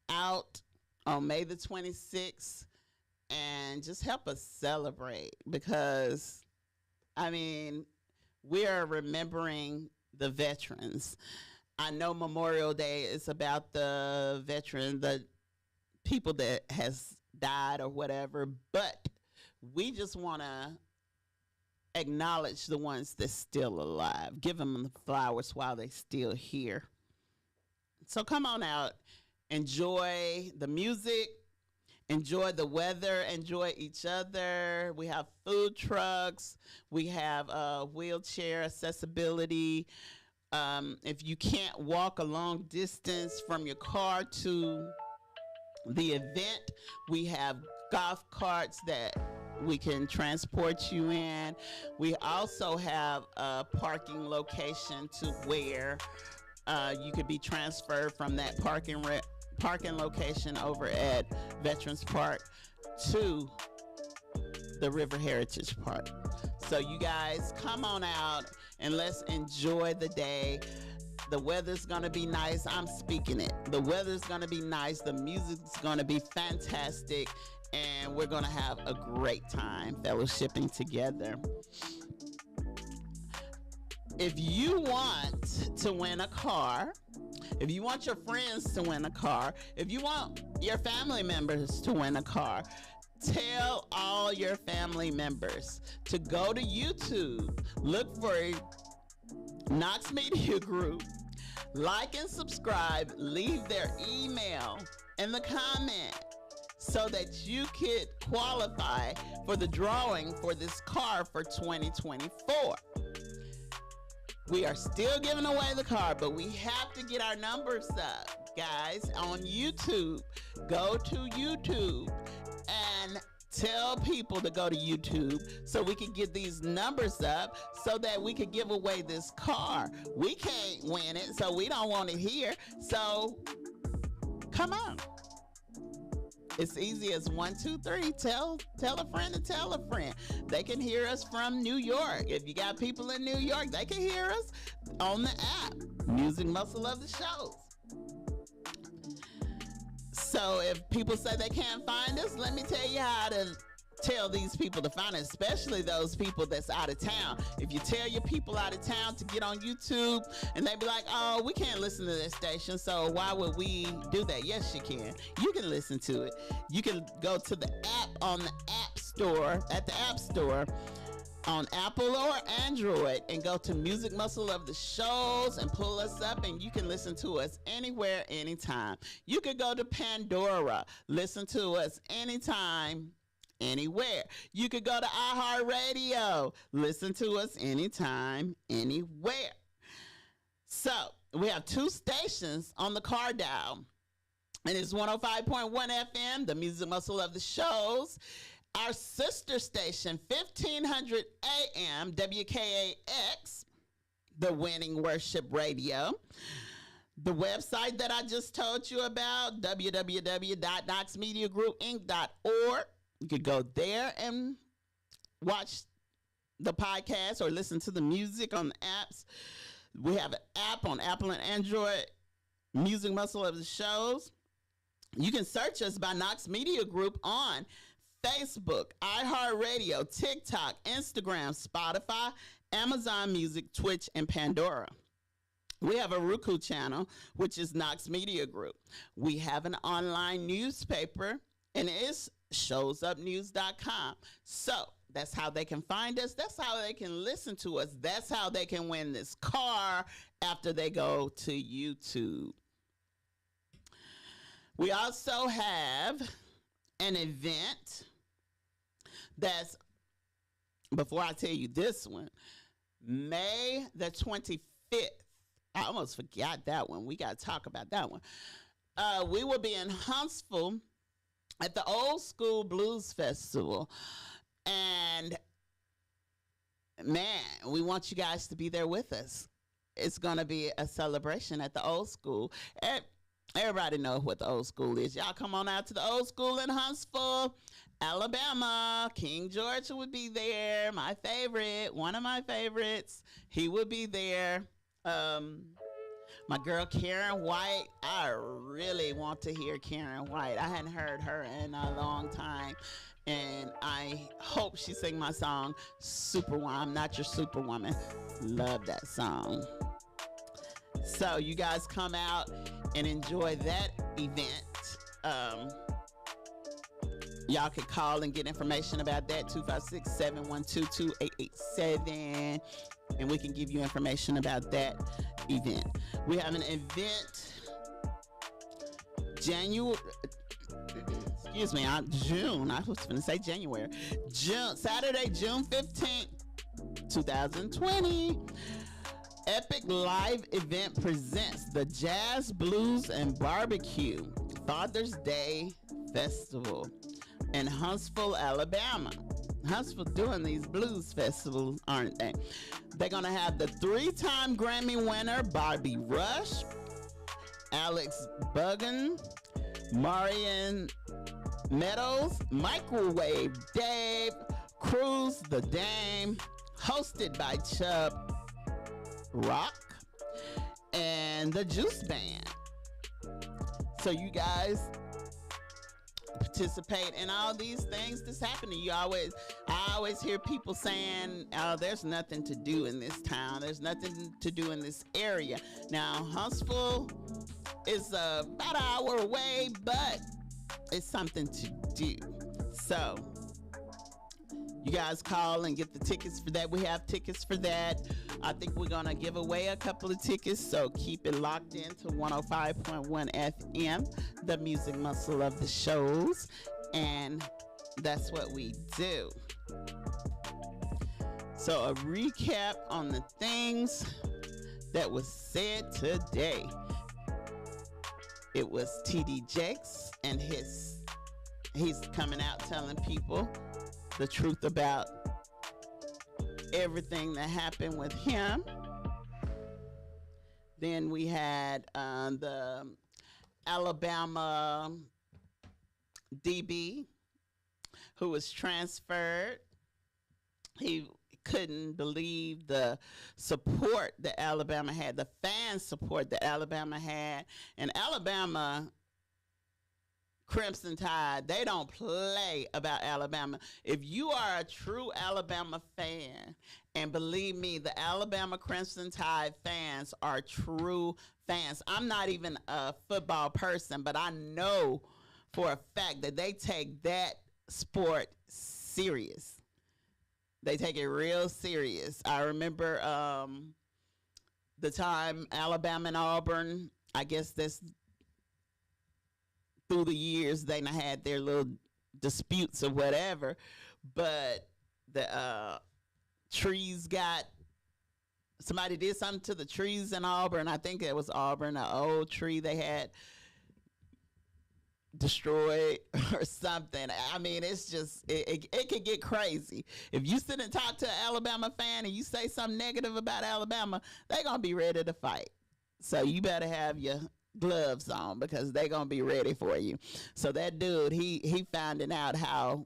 out on May the 26th and just help us celebrate, because, I mean, we are remembering the veterans. I know Memorial Day is about the veteran, the people that has died or whatever, but we just want to acknowledge the ones that's still alive. Give them the flowers while they're still here. So come on out, enjoy the music, enjoy the weather, enjoy each other. We have food trucks. We have wheelchair accessibility. If you can't walk a long distance from your car to the event, we have golf carts that we can transport you in. We also have a parking location to where you could be transferred from that parking location over at Veterans Park to the River Heritage Park. So you guys come on out and let's enjoy the day. The weather's gonna be nice. I'm speaking it. The weather's gonna be nice. The music's gonna be fantastic. And we're gonna have a great time fellowshipping together. If you want to win a car, if you want your friends to win a car, if you want your family members to win a car, tell all your family members to go to YouTube, look for Knox Media Group, like and subscribe, leave their email in the comment so that you could qualify for the drawing for this car for 2024. We are still giving away the car, but we have to get our numbers up, guys, on YouTube. Go to YouTube and tell people to go to YouTube so we can get these numbers up so that we can give away this car. We can't win it, so we don't want it here. So come on. It's easy as 1, 2, 3. Tell a friend to tell a friend. They can hear us from New York. If you got people in New York, they can hear us on the app, Music Muscle of the Shows. So if people say they can't find us, let me tell you how to tell these people to find us, especially those people that's out of town. If you tell your people out of town to get on YouTube and they be like, oh, we can't listen to this station, so why would we do that? Yes, you can. You can listen to it. You can go to the app on the App Store, at the App Store, on Apple or Android, and go to Music Muscle of the Shows and pull us up, and you can listen to us anywhere, anytime. You could go to Pandora, listen to us anytime, anywhere. You could go to iHeartRadio, listen to us anytime, anywhere. So we have 2 stations on the car dial, and it's 105.1 FM, the Music Muscle of the Shows. Our sister station, 1500 AM, WKAX, the Winning Worship Radio. The website that I just told you about, www.knoxmediagroupinc.org. You could go there and watch the podcast or listen to the music on the apps. We have an app on Apple and Android, Music Muscle of the Shows. You can search us by Knox Media Group on Facebook, iHeartRadio, TikTok, Instagram, Spotify, Amazon Music, Twitch, and Pandora. We have a Roku channel, which is Knox Media Group. We have an online newspaper, and it's showsupnews.com. So that's how they can find us. That's how they can listen to us. That's how they can win this car after they go to YouTube. We also have an event that's, before I tell you this one, May the 25th. I almost forgot that one. We got to talk about that one. We will be in Huntsville at the Old School Blues Festival. And, man, we want you guys to be there with us. It's going to be a celebration at the Old School. Everybody knows what the Old School is. Y'all come on out to the Old School in Huntsville, Alabama. King George would be there. My favorite, one of my favorites. He would be there. My girl Karen White, I really want to hear Karen White. I hadn't heard her in a long time, and I hope she sing my song Superwoman. I'm Not Your Superwoman. Love that song. So you guys come out and enjoy that event. Y'all can call and get information about that, 256-712-2887, and we can give you information about that event. We have an event June. I was going to say January. Saturday, June 15th, 2020. Epic Live Event presents the Jazz, Blues, and Barbecue Father's Day Festival in Huntsville, Alabama. Huntsville doing these blues festivals, aren't they? They're going to have the 3-time Grammy winner, Bobby Rush, Alex Buggan, Marion Meadows, Microwave Dave, Cruz the Dame, hosted by Chubb Rock and the Juice Band. So you guys participate in all these things that's happening. I always hear people saying, oh, there's nothing to do in this town. There's nothing to do in this area. Now, Huntsville is about an hour away, but it's something to do. So you guys call and get the tickets for that. We have tickets for that. I think we're going to give away a couple of tickets, so keep it locked into 105.1 FM, the music muscle of the shows, and that's what we do. So a recap on the things that was said today. It was TD Jakes, and he's coming out telling people the truth about everything that happened with him. Then we had the Alabama DB who was transferred. He couldn't believe the support that Alabama had, the fan support that Alabama had. And Alabama Crimson Tide, they don't play about Alabama. If you are a true Alabama fan, and believe me, the Alabama Crimson Tide fans are true fans. I'm not even a football person, but I know for a fact that they take that sport serious. They take it real serious. I remember the time Alabama and Auburn, I guess that's through the years, they had their little disputes or whatever, but the trees somebody did something to the trees in Auburn. I think it was Auburn, an old tree they had destroyed or something. I mean, it's just, it can get crazy. If you sit and talk to an Alabama fan and you say something negative about Alabama, they're going to be ready to fight. So you better have your gloves on because they're going to be ready for you. So that dude, he finding out how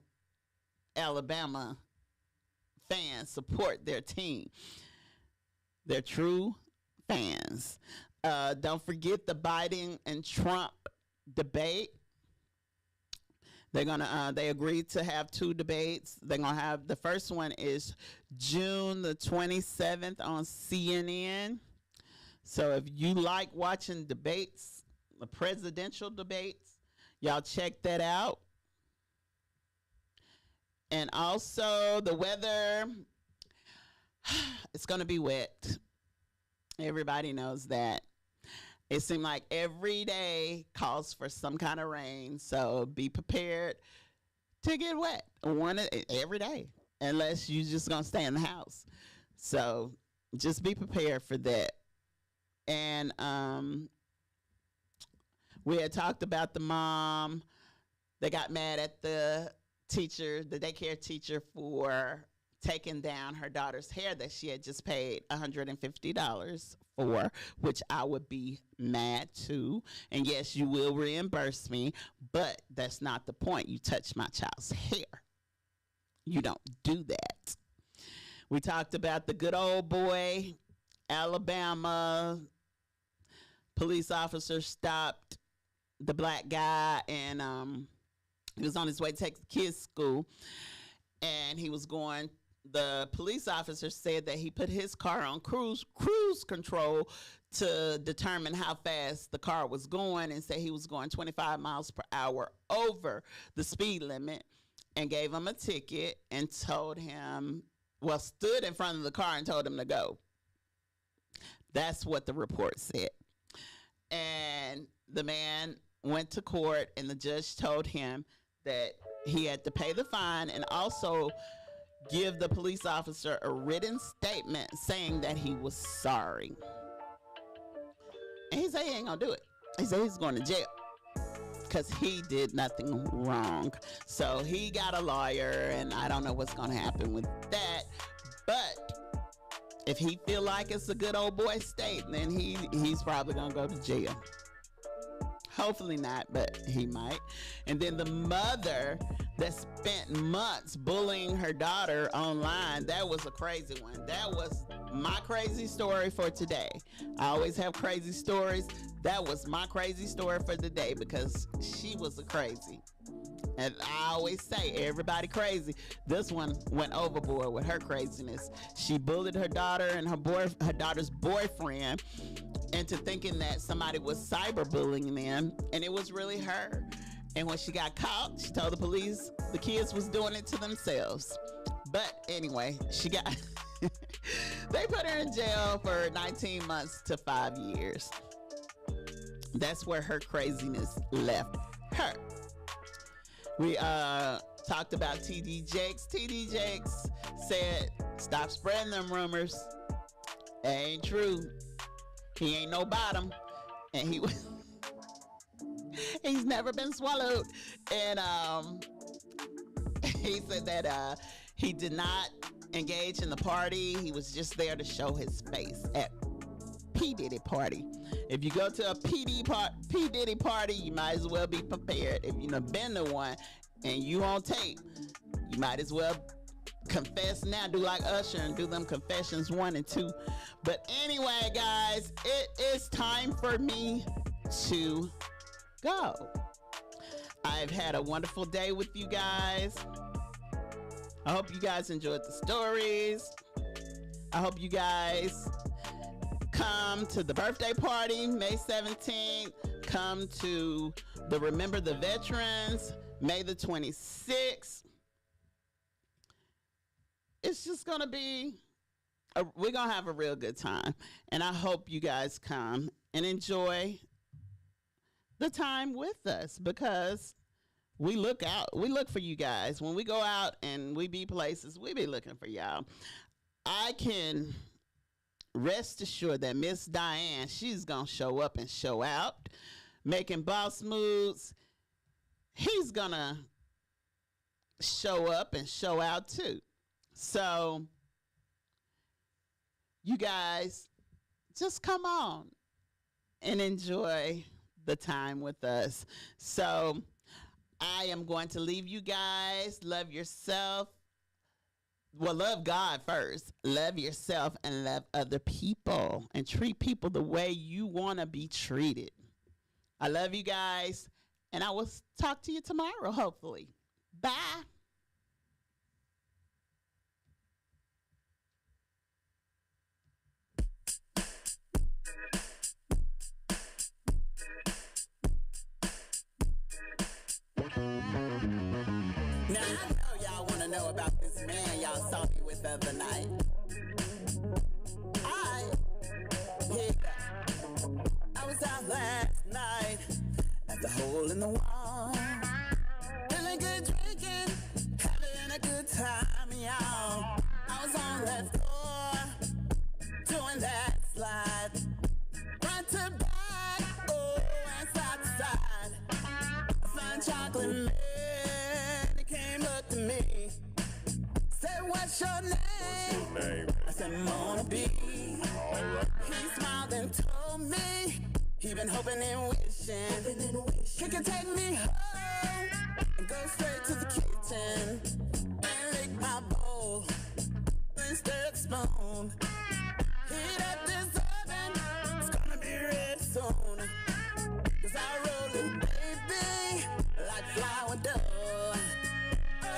Alabama fans support their team. They're true fans. Don't forget the Biden and Trump debate. They agreed to have 2 debates. They're gonna have, the first one is June the 27th on CNN. So if you like watching debates, the presidential debates, y'all check that out. And also the weather, it's gonna be wet. Everybody knows that. It seems like every day calls for some kind of rain, so be prepared to get wet every day, unless you just gonna stay in the house. So just be prepared for that. And we had talked about the mom. They got mad at the teacher, the daycare teacher, for taking down her daughter's hair that she had just paid $150 for, which I would be mad too. And yes, you will reimburse me, but that's not the point. You touch my child's hair. You don't do that. We talked about the good old boy, Alabama. Police officer stopped the black guy, and he was on his way to take the kids to school, and he was going. The police officer said that he put his car on cruise control to determine how fast the car was going, and said he was going 25 miles per hour over the speed limit, and gave him a ticket and told him, well, stood in front of the car and told him to go. That's what the report said. And the man went to court, and the judge told him that he had to pay the fine and also give the police officer a written statement saying that he was sorry. And he said he ain't gonna do it. He said he's going to jail because he did nothing wrong. So he got a lawyer, and I don't know what's gonna happen with that. But if he feel like it's a good old boy state, then he's probably gonna go to jail. Hopefully not, but he might. And then the mother that spent months bullying her daughter online, that was a crazy one. That was my crazy story for today. I always have crazy stories. That was my crazy story for the day because she was a crazy. And I always say, everybody crazy. This one went overboard with her craziness. She bullied her daughter and her daughter's boyfriend into thinking that somebody was cyberbullying them, and it was really her. And when she got caught, she told the police the kids was doing it to themselves. But anyway, she got they put her in jail for 19 months to 5 years. That's where her craziness left her. We talked about TD Jakes. TD Jakes said, stop spreading them rumors. It ain't true. He ain't no bottom. And he's never been swallowed. And he said that he did not engage in the party. He was just there to show his face at P. Diddy party. If you go to a P. Diddy party, you might as well be prepared. If you've been to one and you on tape, you might as well confess now. Do like Usher and do them confessions 1 and 2. But anyway, guys, it is time for me to go. I've had a wonderful day with you guys. I hope you guys enjoyed the stories. I hope you guys come to the birthday party May 17th. Come to the Remember the Veterans May the 26th. It's just going to be, we're going to have a real good time. And I hope you guys come and enjoy the time with us, because we look for you guys. When we go out and we be places, we be looking for y'all. I can rest assured that Miss Diane, she's going to show up and show out. Making Boss Moods, he's going to show up and show out too. So you guys just come on and enjoy the time with us. So I am going to leave you guys. Love yourself. Well, love God first. Love yourself and love other people and treat people the way you want to be treated. I love you guys. And I will talk to you tomorrow, hopefully. Bye. Now I know y'all wanna know about this man y'all saw me with the other night. I was out last night at the hole in the wall, feeling good, drinking, having a good time, y'all. I was on that floor, doing that slide, front to back, oh, and side to side. A fine chocolate man, he came up to me, said, "What's your name?" I said, "Mona B." He smiled and told me he been hoping and wishing he could take me home and go straight to the kitchen.